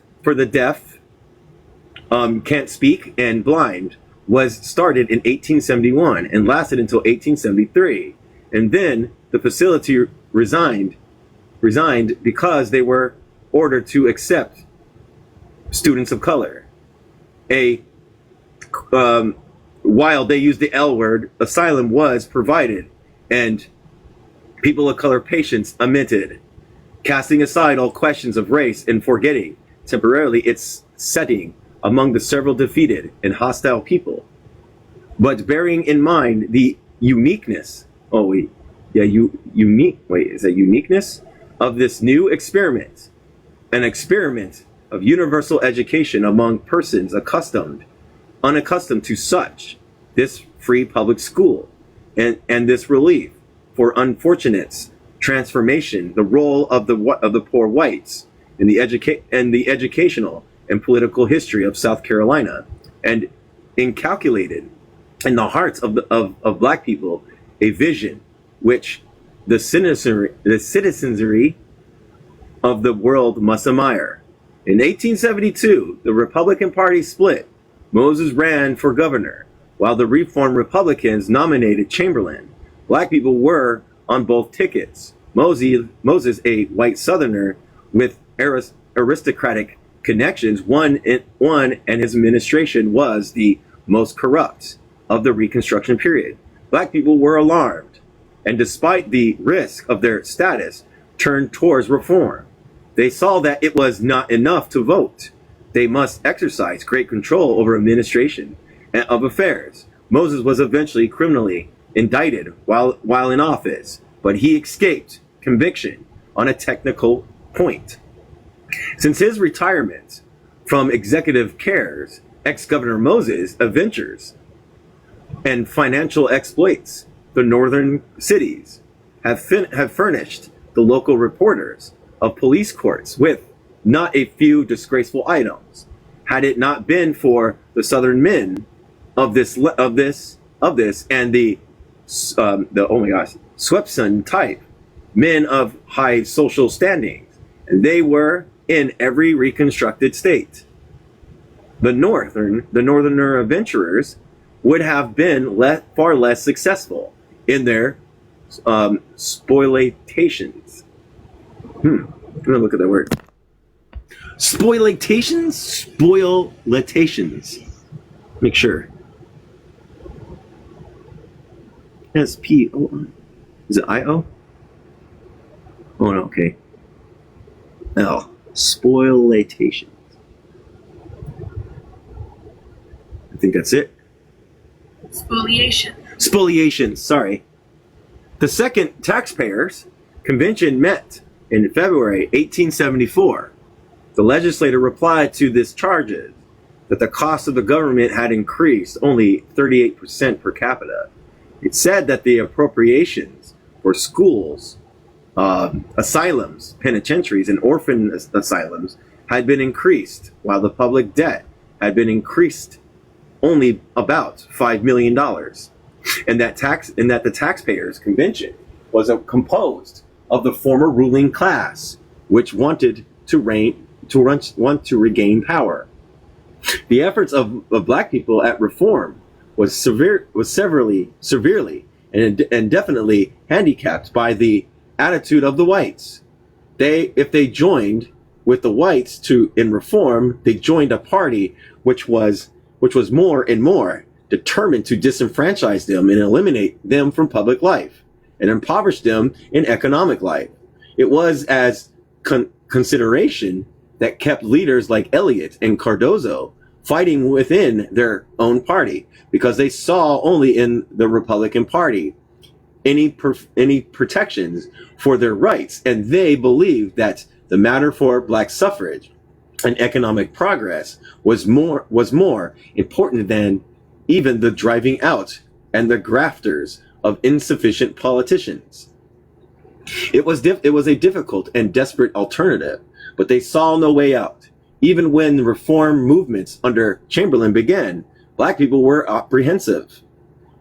can't speak, and blind was started in 1871 and lasted until 1873. And then the facility resigned because they were ordered to accept students of color. While they used the L word, asylum was provided and people of color patients admitted, casting aside all questions of race and forgetting temporarily its setting among the several defeated and hostile people. But bearing in mind the uniqueness of this new experiment, an experiment of universal education among persons unaccustomed to such, this free public school, and this relief for unfortunates, transformation, the role of the poor whites in the educational and political history of South Carolina, and inculcated in the hearts of black people a vision which the citizenry of the world must admire. In 1872, the Republican Party split. Moses ran for governor, while the Reform Republicans nominated Chamberlain. Black people were on both tickets. Moses, a white Southerner with aristocratic connections, won, and his administration was the most corrupt of the Reconstruction period. Black people were alarmed, and despite the risk of their status, turned towards reform. They saw that it was not enough to vote. They must exercise great control over administration and of affairs. Moses was eventually criminally indicted while in office, but he escaped conviction on a technical point. Since his retirement from executive cares, ex-Governor Moses' adventures and financial exploits, the northern cities have furnished the local reporters of police courts with not a few disgraceful items. Had it not been for the southern men of this and the Swepson type, men of high social standings, and they were in every reconstructed state. the northerner adventurers would have been far less successful in their spoliations. I'm gonna look at that word. Spoliations? Spoliations. Make sure. S-P-O. Is it I-O? Oh, no, okay. L. Spoliations. I think that's it. Spoliation. Spoliation, sorry. The Second Taxpayers Convention met in February 1874. The legislature replied to these charges that the cost of the government had increased only 38% per capita. It said that the appropriations for schools, asylums, penitentiaries, and orphan asylums had been increased, while the public debt had been increased only about $5 million. And that the Taxpayers Convention was composed of the former ruling class, which wanted to regain power. The efforts of black people at reform was severely and definitely handicapped by the attitude of the whites. If they joined with the whites in reform, they joined a party which was more and more determined to disenfranchise them and eliminate them from public life and impoverish them in economic life. It was as consideration that kept leaders like Eliot and Cardozo fighting within their own party, because they saw only in the Republican Party any protections for their rights, and they believed that the matter for black suffrage and economic progress was more important than even the driving out and the grafters of insufficient politicians. It was a difficult and desperate alternative, but they saw no way out. Even when the reform movements under Chamberlain began, black people were apprehensive.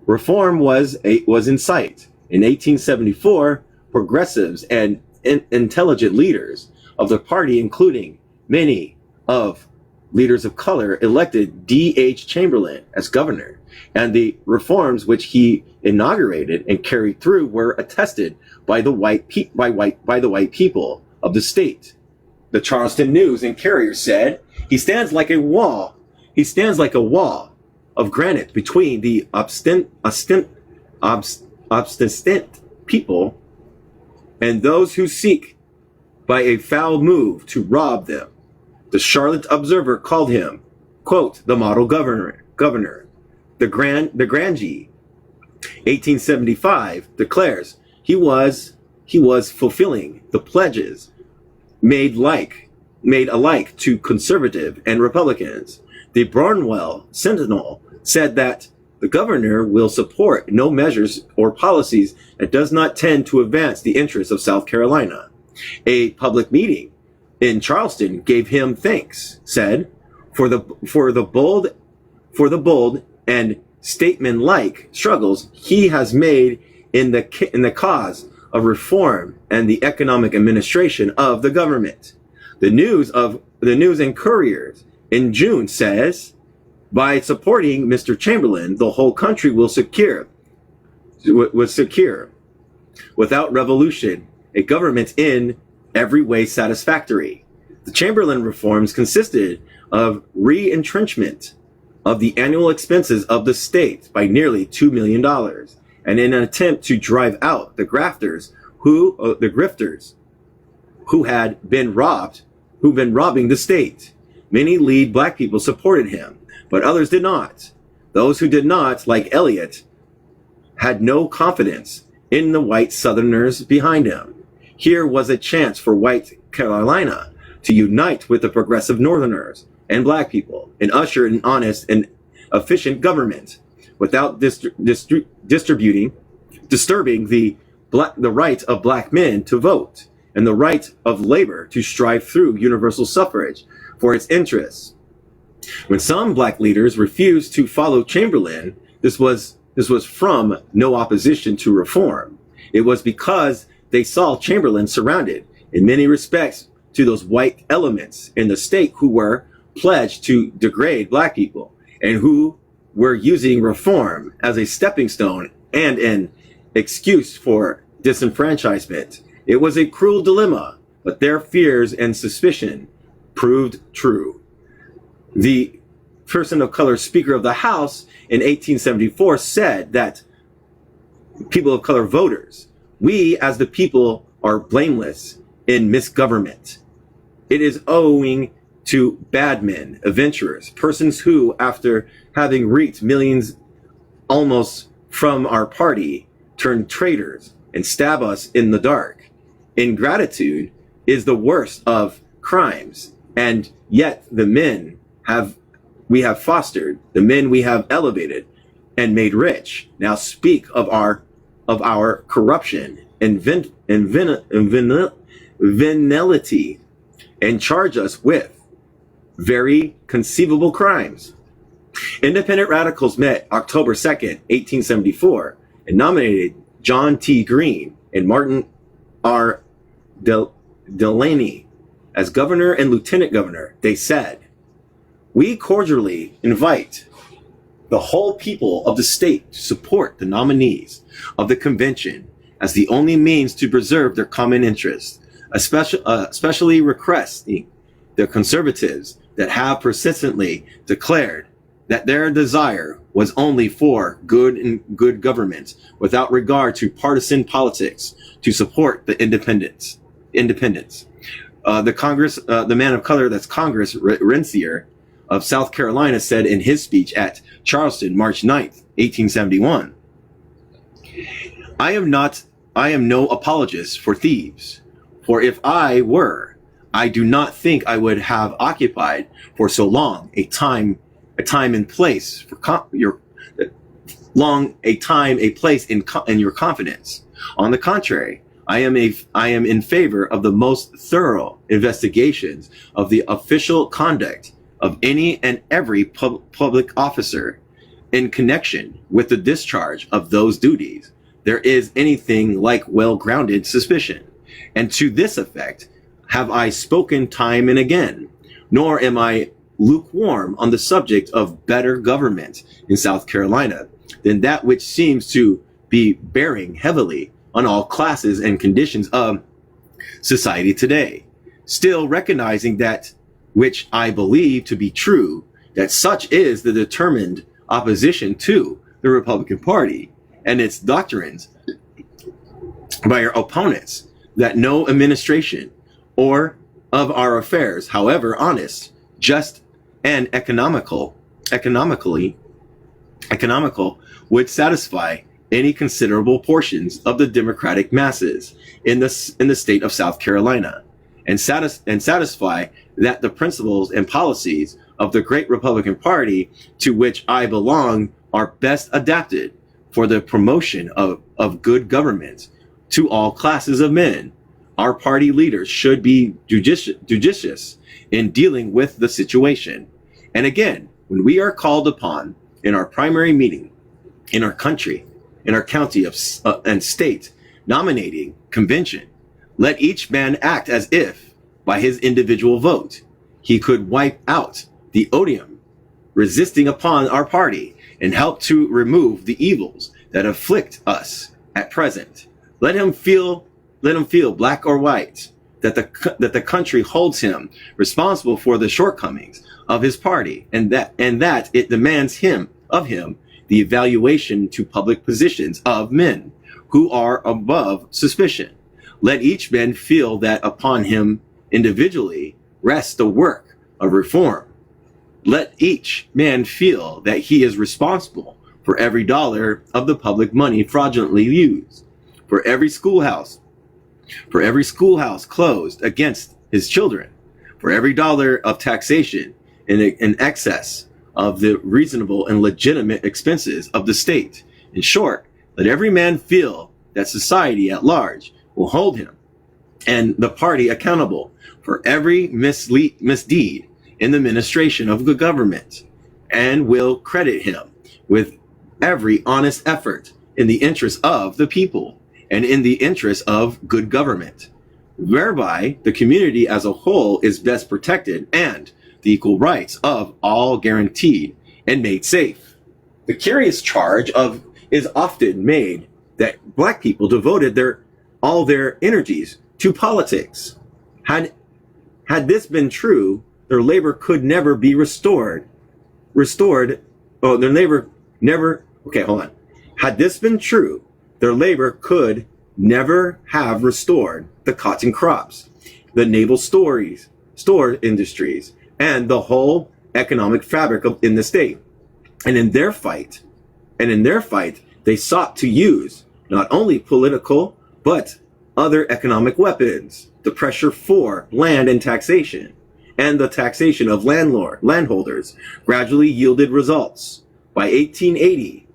Reform was in sight. In 1874, progressives and intelligent leaders of the party, including many of leaders of color, elected D.H. Chamberlain as governor, and the reforms which he inaugurated and carried through were attested by the white people of the state. The Charleston News and Carrier said, "He stands like a wall. He stands like a wall of granite between the obstinate people and those who seek by a foul move to rob them." The Charlotte Observer called him, quote, the model governor. The Grangee, 1875, declares he was fulfilling the pledges made alike to conservative and Republicans. The Barnwell Sentinel said that the governor will support no measures or policies that does not tend to advance the interests of South Carolina. A public meeting in Charleston gave him thanks, said, for the bold and statesman-like struggles he has made in the cause of reform and the economic administration of the government. The News and Couriers in June says, by supporting Mr. Chamberlain, the whole country was secure. Without revolution, a government in every way satisfactory. The Chamberlain reforms consisted of re-entrenchment of the annual expenses of the state by nearly $2 million, and in an attempt to drive out the grifters who had been robbing the state. Many lead black people supported him, but others did not. Those who did not, like Eliot, had no confidence in the white Southerners behind him. Here was a chance for white Carolina to unite with the progressive Northerners and black people and usher an honest and efficient government without disturbing the right of black men to vote and the right of labor to strive through universal suffrage for its interests. When some black leaders refused to follow Chamberlain, this was from no opposition to reform. It was because they saw Chamberlain surrounded in many respects to those white elements in the state who were pledged to degrade black people and who were using reform as a stepping stone and an excuse for disenfranchisement. It was a cruel dilemma, but their fears and suspicion proved true. The person of color Speaker of the House in 1874 said that people of color voters, we as the people are blameless in misgovernment. It is owing to bad men, adventurers, persons who, after having reaped millions almost from our party, turn traitors and stab us in the dark. Ingratitude is the worst of crimes, and yet we have fostered, the men we have elevated and made rich, now speak of our corruption and venality, and charge us with very conceivable crimes. Independent radicals met October 2nd, 1874, and nominated John T. Greene and Martin R. Delaney as governor and lieutenant governor. They said, "We cordially invite the whole people of the state to support the nominees of the convention as the only means to preserve their common interests, especially requesting the conservatives that have persistently declared that their desire was only for good government without regard to partisan politics to support the independence. The man of color, that's Congress Rensselaer of South Carolina, said in his speech at Charleston, March 9th, 1871, I am no apologist for thieves, for if I were, I do not think I would have occupied for so long a time and place in your confidence. On the contrary, I am in favor of the most thorough investigations of the official conduct of any and every public officer in connection with the discharge of those duties. There is anything like well-grounded suspicion, and to this effect have I spoken time and again, nor am I lukewarm on the subject of better government in South Carolina than that which seems to be bearing heavily on all classes and conditions of society today, still recognizing that which I believe to be true, that such is the determined opposition to the Republican Party and its doctrines by our opponents, that no administration or of our affairs, however honest, just, and economical, would satisfy any considerable portions of the democratic masses in the state of South Carolina, and satisfy that the principles and policies of the great Republican Party to which I belong are best adapted for the promotion of good government to all classes of men. Our party leaders should be judicious in dealing with the situation. And again, when we are called upon in our primary meeting, in our country, in our county and state nominating convention, let each man act as if, by his individual vote, he could wipe out the odium resisting upon our party and help to remove the evils that afflict us at present. Let him feel, black or white, that the country holds him responsible for the shortcomings of his party, and that it demands of him the evaluation to public positions of men who are above suspicion. Let each man feel that upon him individually rests the work of reform. Let each man feel that he is responsible for every dollar of the public money fraudulently used, for every schoolhouse closed against his children, for every dollar of taxation in excess of the reasonable and legitimate expenses of the state. In short, let every man feel that society at large will hold him and the party accountable for every misdeed in the administration of the government, and will credit him with every honest effort in the interest of the people and in the interest of good government, whereby the community as a whole is best protected and the equal rights of all guaranteed and made safe. The curious charge is often made that black people devoted all their energies to politics. Had this been true, their labor could never be restored. Their labor never. Okay, hold on. Had this been true, their labor could never have restored the cotton crops, the naval store industries, and the whole economic fabric in the state. And in their fight, they sought to use not only political, but other economic weapons. The pressure for land and taxation, and the taxation of landholders gradually yielded results. By 1880,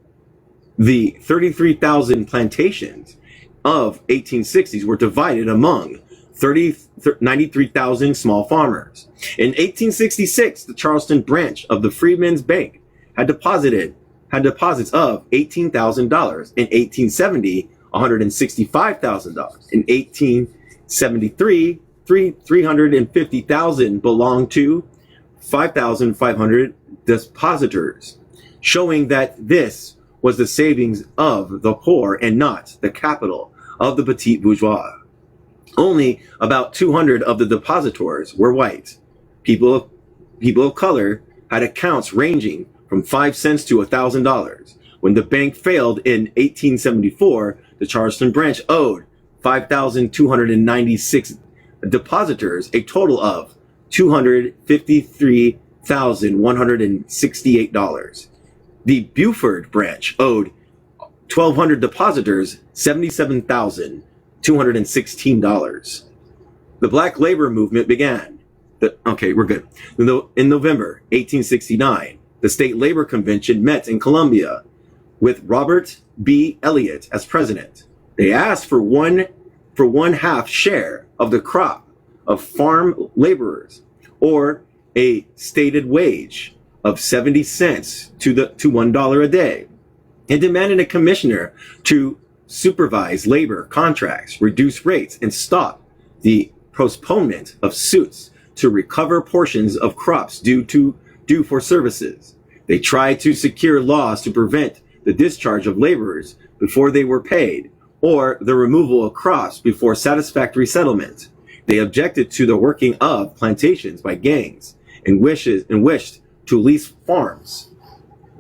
the 33,000 plantations of 1860s were divided among 93,000 small farmers. In 1866, the Charleston branch of the Freedmen's Bank had deposits of $18,000. In 1870, $165,000. In 1873, 350,000 belonged to 5,500 depositors, showing that this was the savings of the poor and not the capital of the petit bourgeois. Only about 200 of the depositors were white. People of color had accounts ranging from 5 cents to $1,000. When the bank failed in 1874, the Charleston branch owed 5,296 depositors a total of $253,168. The Beaufort branch owed 1,200 depositors $77,216. The Black Labor Movement began. Okay, we're good. In November 1869, the State Labor Convention met in Columbia with Robert B. Elliott as president. They asked for one half share of the crop of farm laborers, or a stated wage of 70 cents to $1 a day. It demanded a commissioner to supervise labor contracts, reduce rates, and stop the postponement of suits to recover portions of crops due for services. They tried to secure laws to prevent the discharge of laborers before they were paid, or the removal of crops before satisfactory settlement. They objected to the working of plantations by gangs and wished to lease farms.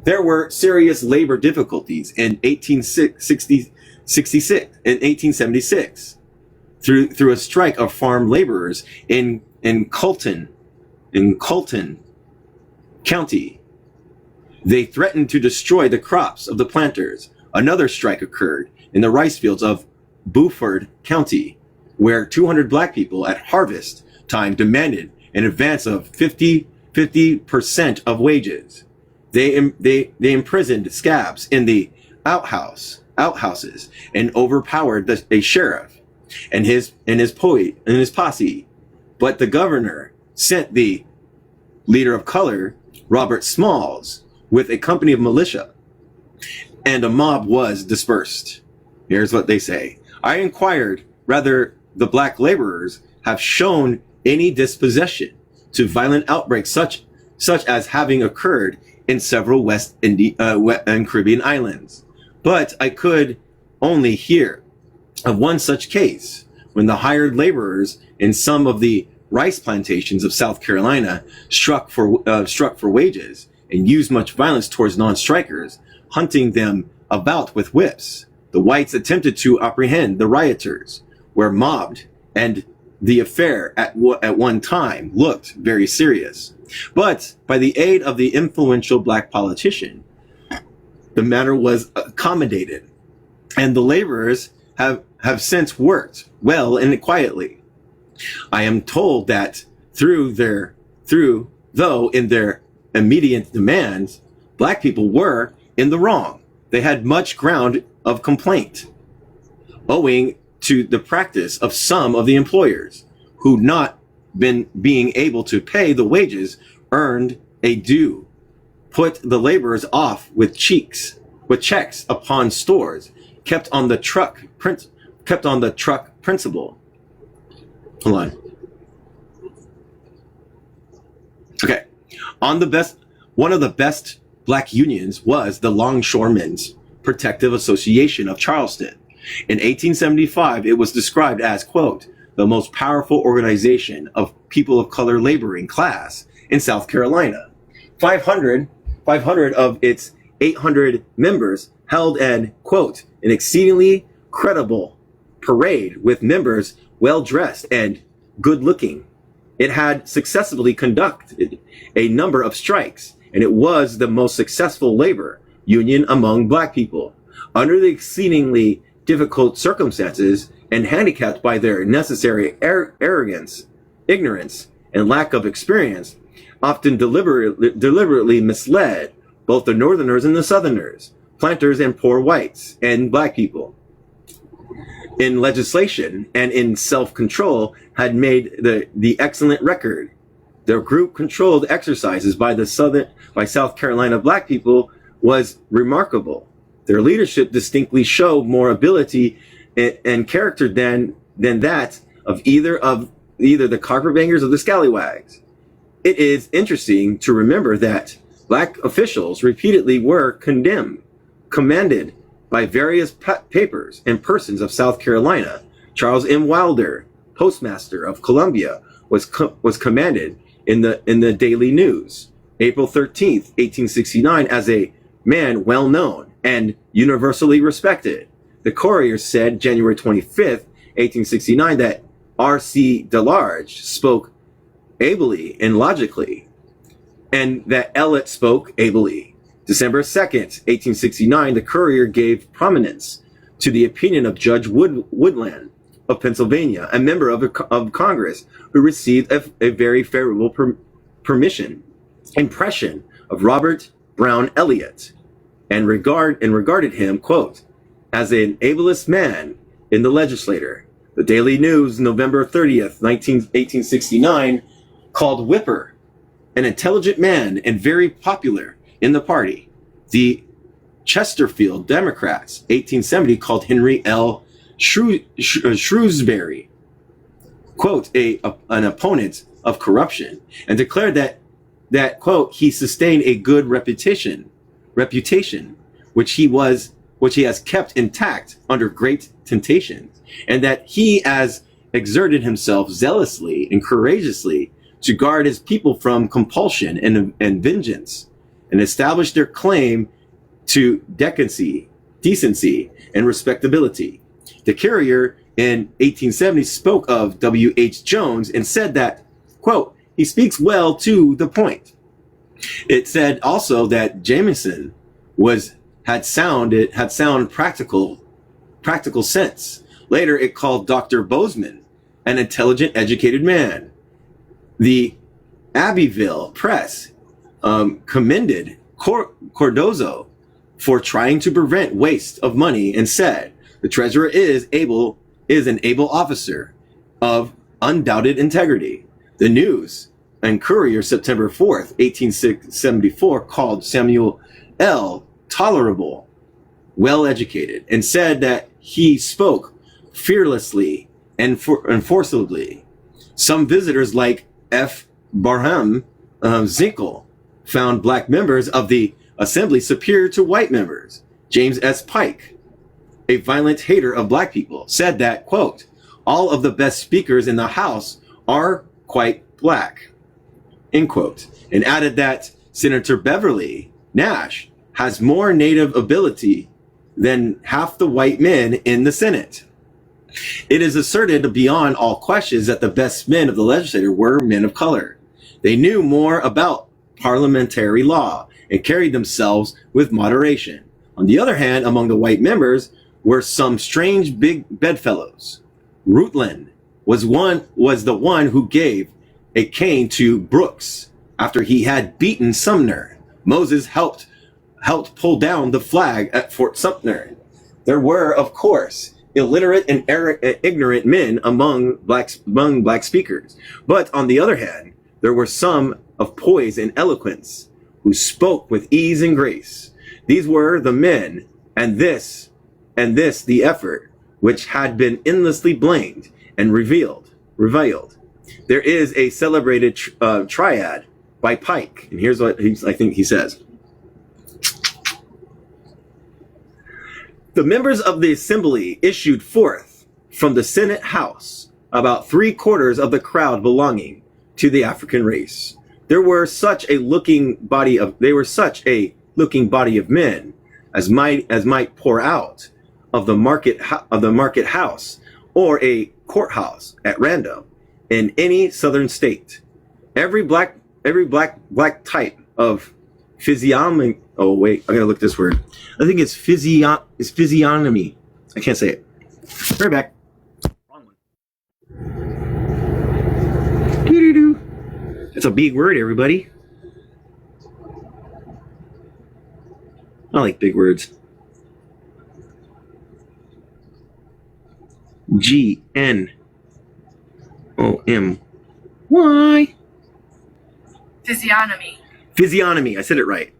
There were serious labor difficulties in 1876 through a strike of farm laborers in Colton County. They threatened to destroy the crops of the planters. Another strike occurred in the rice fields of Beaufort County, where 200 black people at harvest time demanded an advance of 50% of wages. They imprisoned scabs in the outhouses and overpowered a sheriff and his posse. But the governor sent the leader of color, Robert Smalls, with a company of militia, and a mob was dispersed. Here's what they say. I inquired whether the black laborers have shown any disposition to violent outbreaks such as having occurred in several West and Caribbean islands. But I could only hear of one such case when the hired laborers in some of the rice plantations of South Carolina struck for wages and used much violence towards non-strikers, hunting them about with whips. The whites attempted to apprehend the rioters, were mobbed, and the affair at one time looked very serious. But by the aid of the influential black politician, the matter was accommodated, and the laborers have since worked well and quietly. I am told that though in their immediate demands, black people were in the wrong. They had much ground of complaint, owing to the practice of some of the employers who not being able to pay the wages earned a due, put the laborers off with checks upon stores, kept on the truck principle. Hold on. Okay. On the best, one of the best black unions was the Longshoremen's Protective Association of Charleston. In 1875, it was described as, quote, the most powerful organization of people of color laboring class in South Carolina. 500 of its 800 members held an, quote, an exceedingly credible parade with members well dressed and good looking. It had successfully conducted a number of strikes, and it was the most successful labor union among black people. Under the exceedingly difficult circumstances and handicapped by their necessary arrogance, ignorance, and lack of experience, often deliberately misled both the Northerners and the Southerners, planters and poor whites, and black people. In legislation and in self-control had made the excellent record. Their group controlled exercises by South Carolina black people was remarkable. Their leadership distinctly showed more ability and character than that of either the carpetbaggers or the scallywags. It is interesting to remember that black officials repeatedly were commanded by various papers and persons of South Carolina. Charles M. Wilder, postmaster of Columbia, was commanded in the Daily News, April 13th, 1869, as a man well known and universally respected. The Courier said January 25th, 1869, that R.C. DeLarge spoke ably and logically, and that Eliot spoke ably. December 2nd, 1869, the Courier gave prominence to the opinion of Judge Woodland of Pennsylvania, a member of Congress who received a very favorable impression of Robert Brown Eliot and regarded him, quote, as an ablest man in the legislature. The Daily News, November 30th, 1869, called Whipper an intelligent man and very popular in the party. The Chesterfield Democrats, 1870, called Henry L. Shrewsbury, quote, an opponent of corruption, and declared that quote, he sustained a good reputation, which he has kept intact under great temptations, and that he has exerted himself zealously and courageously to guard his people from compulsion and vengeance, and establish their claim to decency, and respectability. The Courier in 1870 spoke of W.H. Jones and said that, quote, he speaks well to the point. It said also that Jameson had sound practical sense. Later, it called Dr. Bozeman an intelligent, educated man. The Abbeville Press commended Cardozo for trying to prevent waste of money and said the treasurer is an able officer of undoubted integrity. The News and Courier, September 4th, 1874, called Samuel L. tolerable, well educated, and said that he spoke fearlessly and forcibly. Some visitors like F. Barham Zinkel found black members of the assembly superior to white members. James S. Pike, a violent hater of black people, said that, quote, all of the best speakers in the House are quite black, end quote, and added that Senator Beverly Nash has more native ability than half the white men in the Senate. It is asserted beyond all questions that the best men of the legislature were men of color. They knew more about parliamentary law and carried themselves with moderation. On the other hand, among the white members were some strange big bedfellows. Rutland was the one who gave a cane to Brooks after he had beaten Sumner. Moses helped pull down the flag at Fort Sumter. There were, of course, illiterate and ignorant men among black speakers. But on the other hand, there were some of poise and eloquence who spoke with ease and grace. These were the men, and this the effort which had been endlessly blamed and reviled. There is a celebrated triad by Pike. And here's what I think he says. The members of the assembly issued forth from the Senate House, about 3/4 of the crowd belonging to the African race. They were such a looking body of men as might pour out of the market house or a courthouse at random in any southern state. Every black type of physiognomy. Oh wait, I gotta look this word. I think it's physiognomy. I can't say it. Right back. Wrong one. Doo-doo-doo. That's a big word, everybody. I like big words. G-N-O-M-Y. Physiognomy. Physiognomy, I said it right.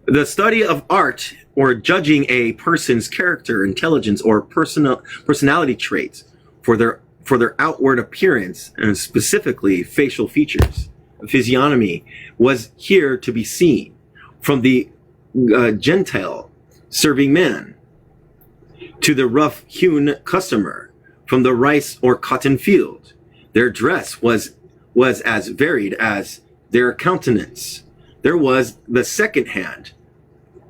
The study of art or judging a person's character, intelligence, or personality traits for their outward appearance and specifically facial features. Physiognomy was here to be seen from the Gentile serving man to the rough-hewn customer from the rice or cotton field. Their dress was as varied as their countenance. There was the second-hand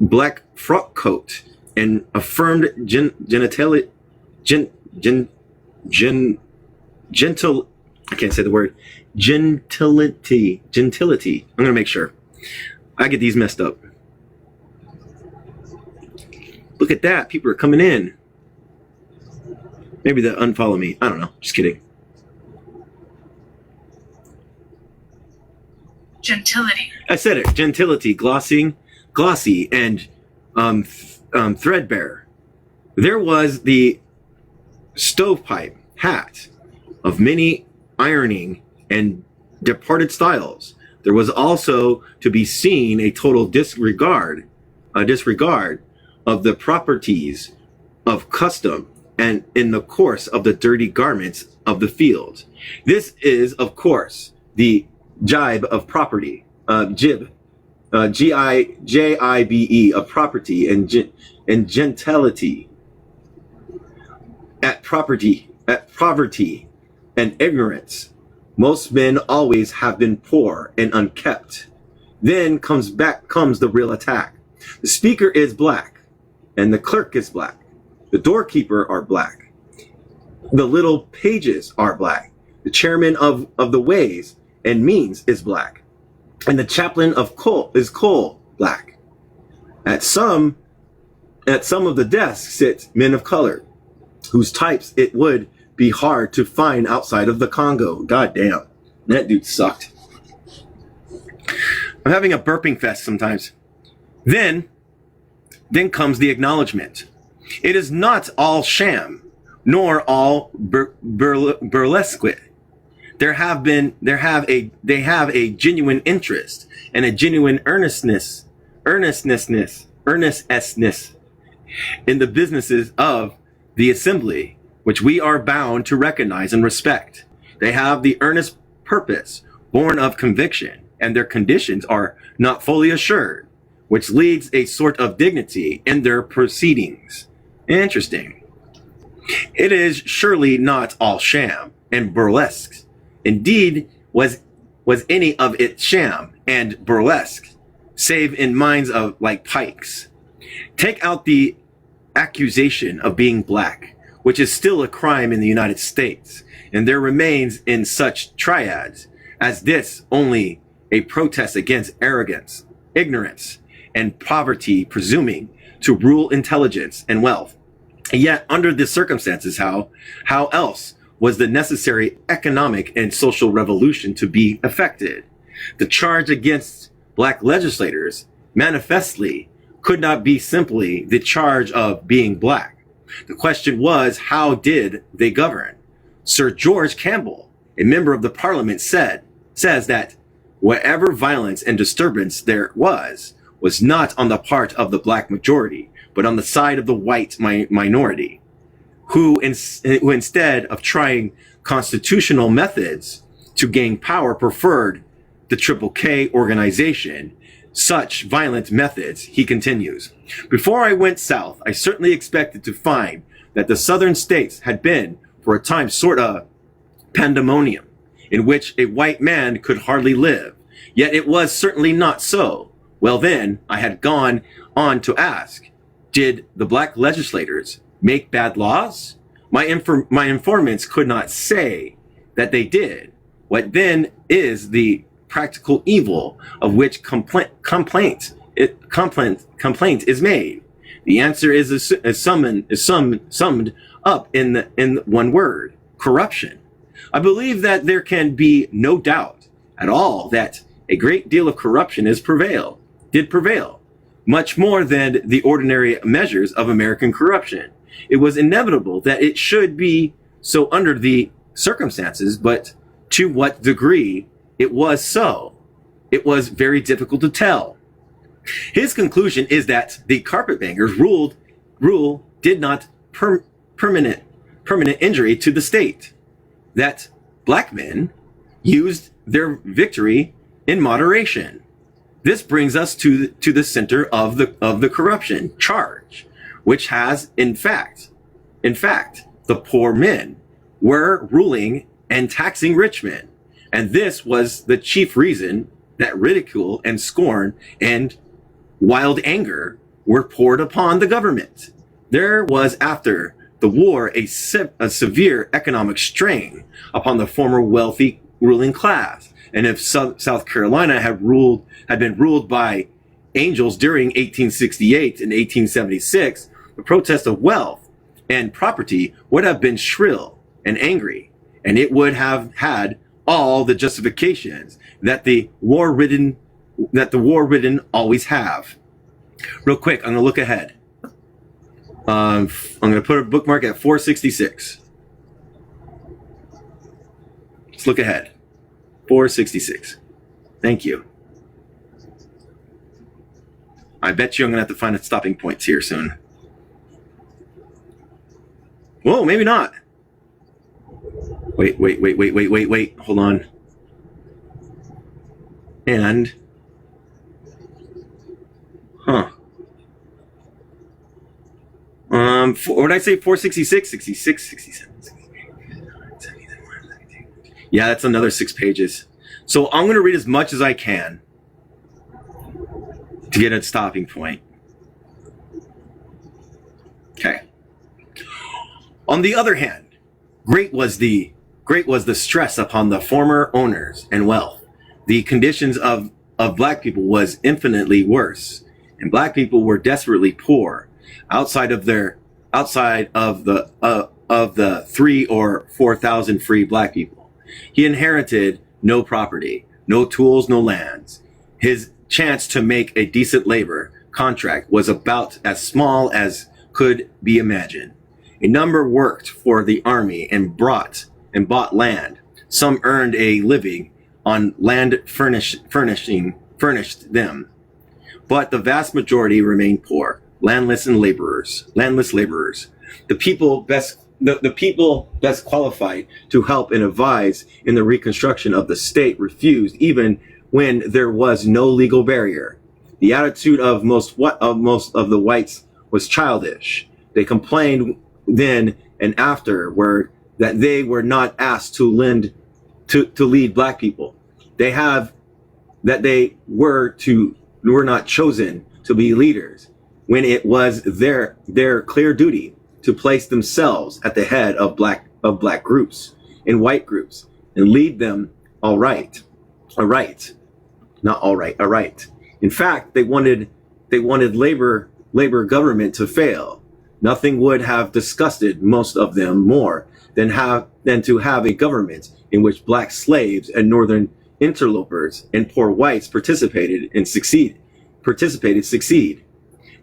black frock coat and affirmed gentle. I can't say the word. Gentility. I'm gonna make sure. I get these messed up. Look at that. People are coming in. Maybe they'll unfollow me. I don't know. Just kidding. Gentility. I said it. Gentility, glossy, and threadbare. There was the stovepipe hat of many ironing and departed styles. There was also to be seen a total disregard of the proprieties of custom and in the course of the dirty garments of the field. This is, of course, the jibe of property, G-I-J-I-B-E, of property and gentility. At poverty and ignorance, most men always have been poor and unkept. Then comes the real attack. The speaker is black, and the clerk is black. The doorkeeper are black. The little pages are black. The chairman of the ways and means is black, and the chaplain of coal black. At some of the desks sit men of color, whose types it would be hard to find outside of the Congo. God damn, that dude sucked. I'm having a burping fest sometimes. Then comes the acknowledgement. It is not all sham, nor all burlesque. They have a genuine interest and a genuine earnestness in the businesses of the assembly, which we are bound to recognize and respect. They have the earnest purpose born of conviction, and their conditions are not fully assured, which leads a sort of dignity in their proceedings. Interesting. It is surely not all sham and burlesque. Indeed, was any of it sham and burlesque, save in minds of like Pike's. Take out the accusation of being black, which is still a crime in the United States, and there remains in such triads as this only a protest against arrogance, ignorance, and poverty presuming to rule intelligence and wealth. And yet, under the circumstances, how else was the necessary economic and social revolution to be effected? The charge against black legislators manifestly could not be simply the charge of being black. The question was, how did they govern? Sir George Campbell, a member of the parliament, says that whatever violence and disturbance there was not on the part of the black majority, but on the side of the white minority, who instead of trying constitutional methods to gain power, preferred the Triple K organization such violent methods, he continues. Before I went south, I certainly expected to find that the southern states had been, for a time, sort of pandemonium, in which a white man could hardly live. Yet it was certainly not so. Well then, I had gone on to ask, did the black legislators make bad laws? My informants could not say that they did. What then is the practical evil of which complaint is made? The answer is summed up in one word: corruption. I believe that there can be no doubt at all that a great deal of corruption did prevail, much more than the ordinary measures of American corruption. It was inevitable that it should be so under the circumstances, but to what degree it was so, it was very difficult to tell. His conclusion is that the carpetbaggers' rule did not permanent injury to the state, that black men used their victory in moderation. This brings us to the center of the corruption charge, which has in fact the poor men were ruling and taxing rich men, and this was the chief reason that ridicule and scorn and wild anger were poured upon the government. There was after the war a severe economic strain upon the former wealthy ruling class, and if South Carolina had been ruled by angels during 1868 and 1876, the protest of wealth and property would have been shrill and angry, and it would have had all the justifications that the war-ridden always have. Real quick, I'm gonna look ahead. I'm gonna put a bookmark at 466. Let's look ahead. 466. Thank you. I bet you I'm gonna have to find a stopping points here soon. Whoa, maybe not. Wait. Hold on. And, what did I say? 466, 66, 67, 68. Yeah, that's another 6 pages. So I'm going to read as much as I can to get a stopping point. Okay. On the other hand, great was the stress upon the former owners and wealth. The conditions of black people was infinitely worse, and black people were desperately poor outside of the 3,000 or 4,000 free black people. He inherited no property, no tools, no lands. His chance to make a decent labor contract was about as small as could be imagined. A number worked for the army and bought land. Some earned a living on land furnished them, but the vast majority remained poor, landless laborers. The people best qualified to help and advise in the reconstruction of the state refused, even when there was no legal barrier. The attitude of most of the whites was childish. They complained then and afterward that they were not asked to lead black people. They were not chosen to be leaders, when it was their clear duty to place themselves at the head of black groups and white groups and lead them aright. In fact, they wanted labor government to fail. Nothing would have disgusted most of them more than to have a government in which black slaves and northern interlopers and poor whites participated succeed.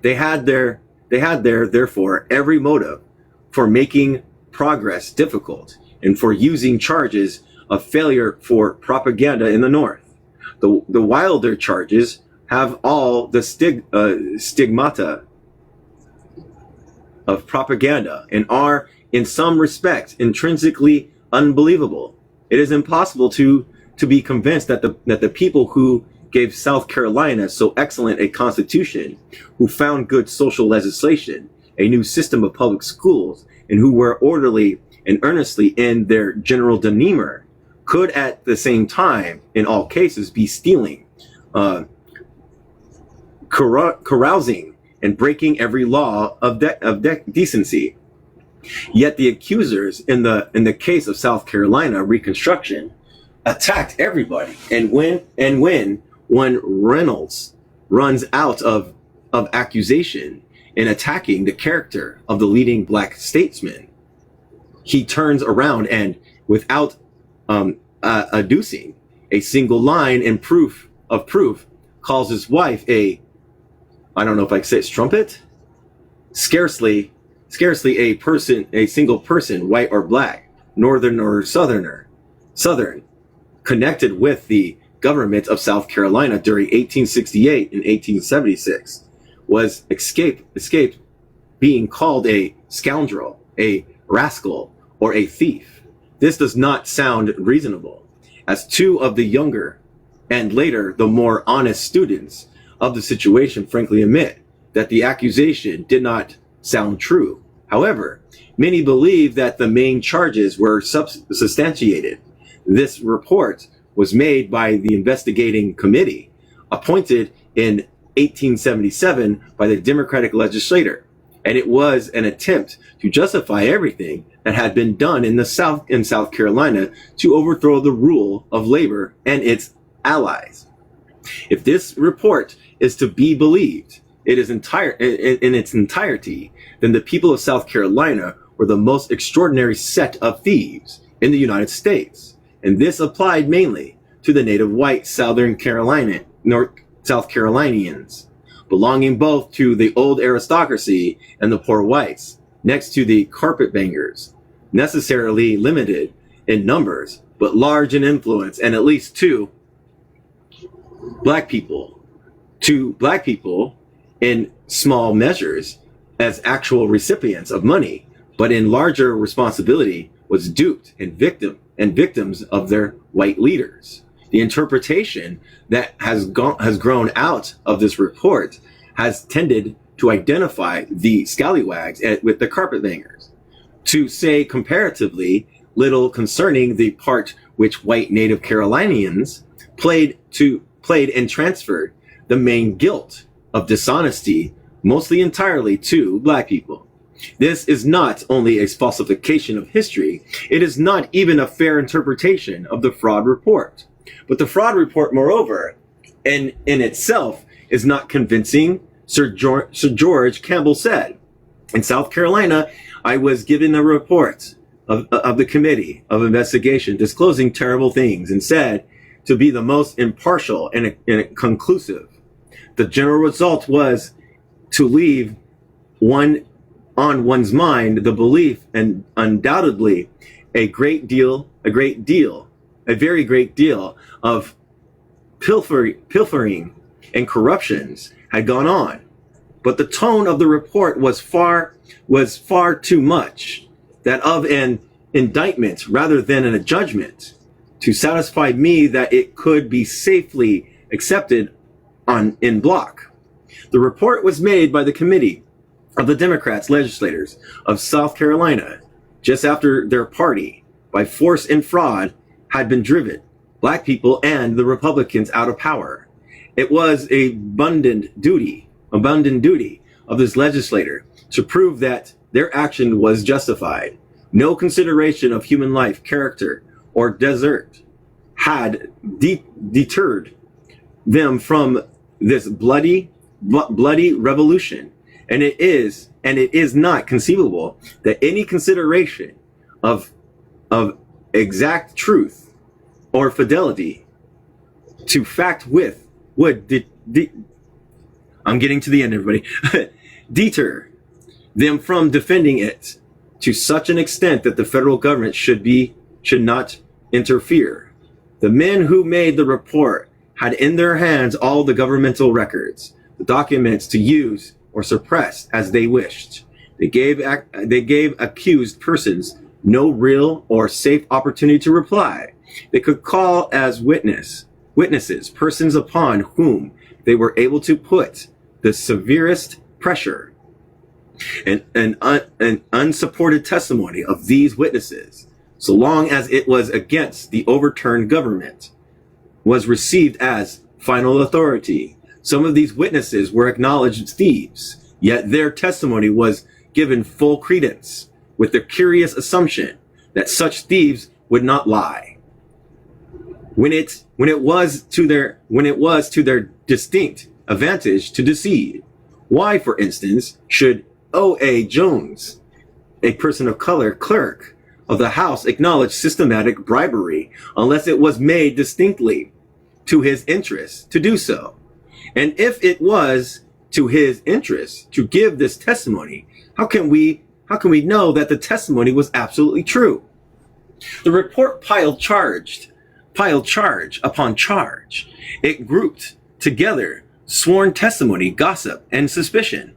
They had therefore every motive for making progress difficult and for using charges of failure for propaganda in the North. The wilder charges have all the stigmata of propaganda and are in some respects intrinsically unbelievable. It is impossible to to be convinced that the people who gave South Carolina so excellent a constitution, who found good social legislation, a new system of public schools, and who were orderly and earnestly in their general demeanor, could at the same time, in all cases, be stealing, carousing, and breaking every law of decency. Yet the accusers in the case of South Carolina Reconstruction attacked everybody, and when one Reynolds runs out of accusation in attacking the character of the leading black statesman, he turns around and, without adducing a single line in proof, calls his wife I don't know if I can say it's strumpet, scarcely a single person, white or black, northern or southern, connected with the government of South Carolina during 1868 and 1876, was escaped being called a scoundrel, a rascal, or a thief. This does not sound reasonable, as two of the younger and later the more honest students of the situation frankly admit that the accusation did not sound true. However, many believe that the main charges were substantiated. This report was made by the investigating committee appointed in 1877 by the Democratic legislature, and it was an attempt to justify everything that had been done in South Carolina to overthrow the rule of labor and its allies. If this report is to be believed, it is in its entirety, then the people of South Carolina were the most extraordinary set of thieves in the United States, and this applied mainly to the native white South Carolinians, belonging both to the old aristocracy and the poor whites, next to the carpetbaggers, necessarily limited in numbers, but large in influence, and at least two black people in small measures as actual recipients of money, but in larger responsibility was duped and victims of their white leaders. The interpretation that has grown out of this report has tended to identify the scallywags with the carpetbaggers, to say comparatively little concerning the part which white native Carolinians played and transferred the main guilt of dishonesty mostly entirely to black people. This is not only a falsification of history, it is not even a fair interpretation of the fraud report. But the fraud report, moreover, in itself is not convincing. Sir George Campbell said, in South Carolina, I was given a report of the committee of investigation disclosing terrible things and said to be the most impartial and conclusive. The general result was to leave on one's mind the belief, and undoubtedly a very great deal of pilfering and corruptions had gone on. But the tone of the report was far too much that of an indictment rather than a judgment to satisfy me that it could be safely accepted in block. The report was made by the committee of the Democrats legislators of South Carolina just after their party, by force and fraud, had been driven black people and the Republicans out of power. It was a abundant duty of this legislator to prove that their action was justified. No consideration of human life, character, or desert had deterred them from this bloody revolution, and it is not conceivable that any consideration of exact truth or fidelity to fact would I'm getting to the end, everybody. Deter them from defending it to such an extent that the federal government should not interfere. The men who made the report had in their hands all the governmental records, the documents to use or suppress as they wished. They gave accused persons no real or safe opportunity to reply, They could call as witnesses persons upon whom they were able to put the severest pressure. An unsupported testimony of these witnesses, so long as it was against the overturned government, was received as final authority. Some of these witnesses were acknowledged thieves, yet their testimony was given full credence, with the curious assumption that such thieves would not lie. When it was to their distinct advantage to deceive. Why, for instance, should O.A. Jones, a person of color clerk of the House, acknowledge systematic bribery unless it was made distinctly to his interest to do so? And if it was to his interest to give this testimony, how can we know that the testimony was absolutely true? The report piled charge upon charge. It grouped together sworn testimony, gossip, and suspicion.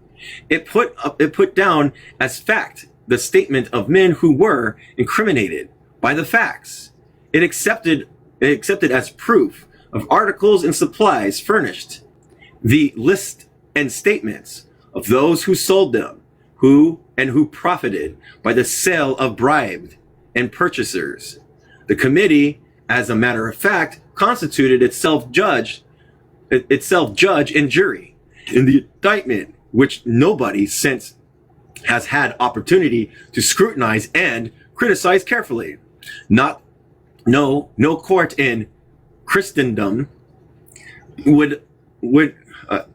It put down as fact the statement of men who were incriminated by the facts. It accepted as proof of articles and supplies furnished the list and statements of those who sold them, who profited by the sale of bribed and purchasers. The committee, as a matter of fact, constituted itself judge and jury in the indictment, which nobody since has had opportunity to scrutinize and criticize carefully. No court in Christendom would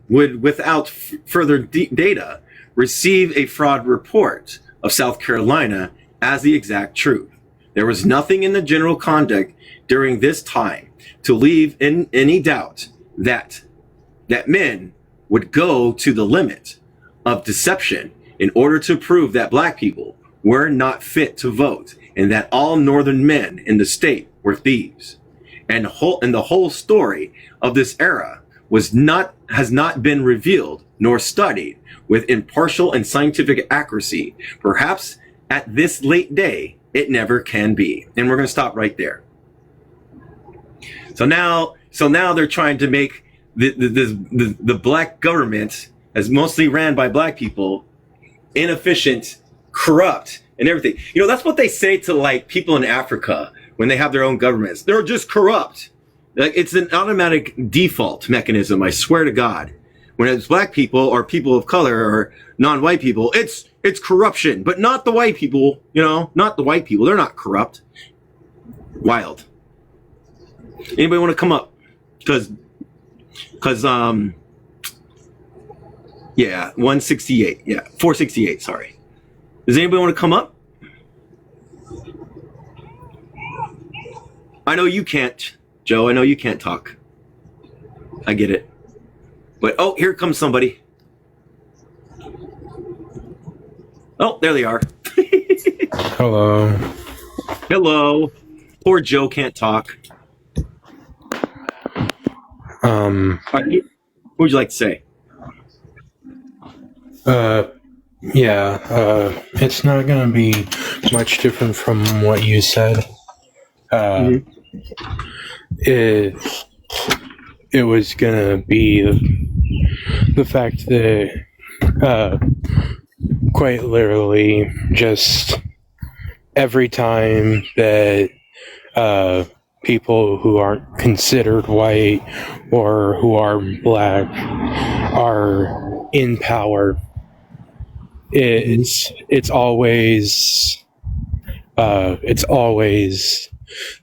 without further data receive a fraud report of South Carolina as the exact truth. There was nothing in the general conduct during this time to leave in any doubt that men would go to the limit of deception in order to prove that black people were not fit to vote and that all northern men in the state were thieves. And the whole story of this era has not been revealed nor studied with impartial and scientific accuracy. Perhaps at this late day, it never can be. And we're going to stop right there. So now they're trying to make the black government, as mostly ran by black people, inefficient, corrupt, and everything. You know, that's what they say to like people in Africa when they have their own governments. They're just corrupt. Like, it's an automatic default mechanism, I swear to God. When it's black people or people of color or non-white people, it's corruption, but not the white people, not the white people. They're not corrupt. Wild. Anybody want to come up? Because yeah, 168. Yeah, 468, sorry. Does anybody want to come up? I know you can't, Joe. I know you can't talk. I get it. But, oh, here comes somebody. Oh, there they are. Hello. Hello. Poor Joe can't talk. What would you like to say? It's not going to be much different from what you said. It was going to be the fact that quite literally just every time that people who aren't considered white or who are black are in power, it's always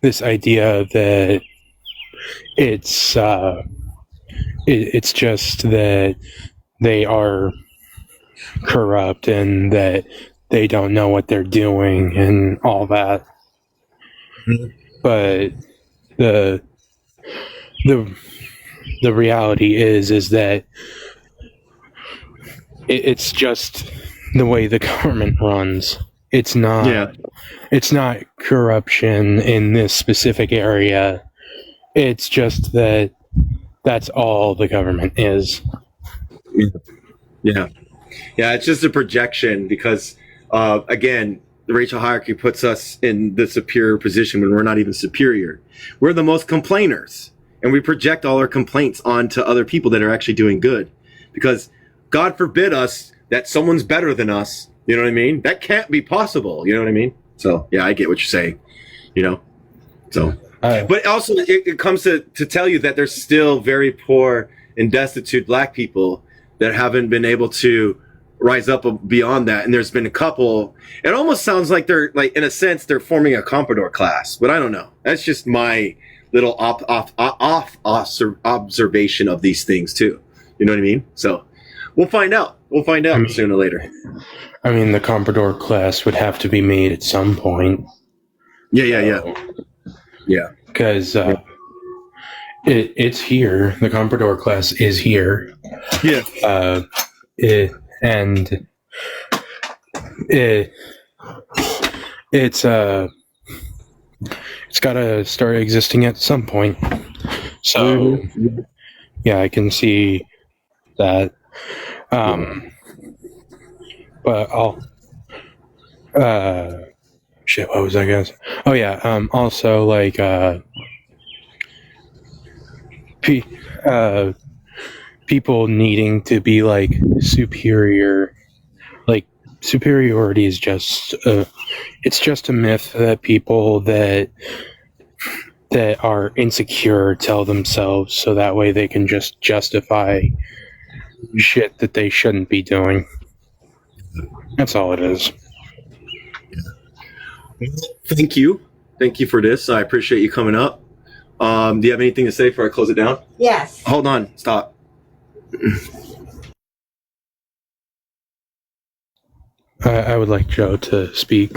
this idea that it's just that they are corrupt and that they don't know what they're doing and all that. But the reality is that it's just the way the government runs. It's not corruption in this specific area. It's just that that's all the government is. Yeah, it's just a projection because, again, the racial hierarchy puts us in the superior position when we're not even superior. We're the most complainers, and we project all our complaints onto other people that are actually doing good, because God forbid us that someone's better than us. You know what I mean? That can't be possible. You know what I mean? So yeah, I get what you're saying. You know, so but also it comes to tell you that there's still very poor and destitute black people that haven't been able to rise up beyond that. And there's been a couple. It almost sounds like they're, like, in a sense, they're forming a comprador class, but I don't know. That's just my little observation of these things too. You know what I mean? So we'll find out. We'll find out sooner or later. I mean, the comprador class would have to be made at some point. Yeah. Because it's here. The comprador class is here. Yeah. It's got to start existing at some point. So yeah, I can see that. But I'll shit, what was I gonna say? Oh yeah, also, like, people needing to be, like, superior. Like, superiority is just it's just a myth that people that are insecure tell themselves, so that way they can just justify shit that they shouldn't be doing. That's all it is. Thank you for this. I appreciate you coming up. Do you have anything to say before I close it down? Yes. Hold on, stop. Hi. I would like Joe to speak.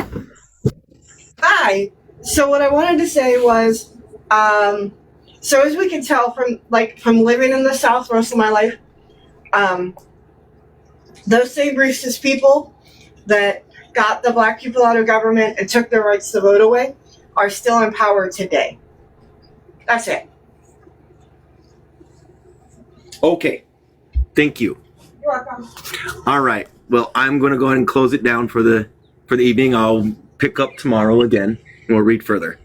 Hi. So what I wanted to say was, so as we can tell from living in the South most of my life, those same racist people that got the black people out of government and took their rights to vote away are still in power today. That's it. Okay. Thank you. You're welcome. All right. Well, I'm going to go ahead and close it down for the evening. I'll pick up tomorrow again and we'll read further.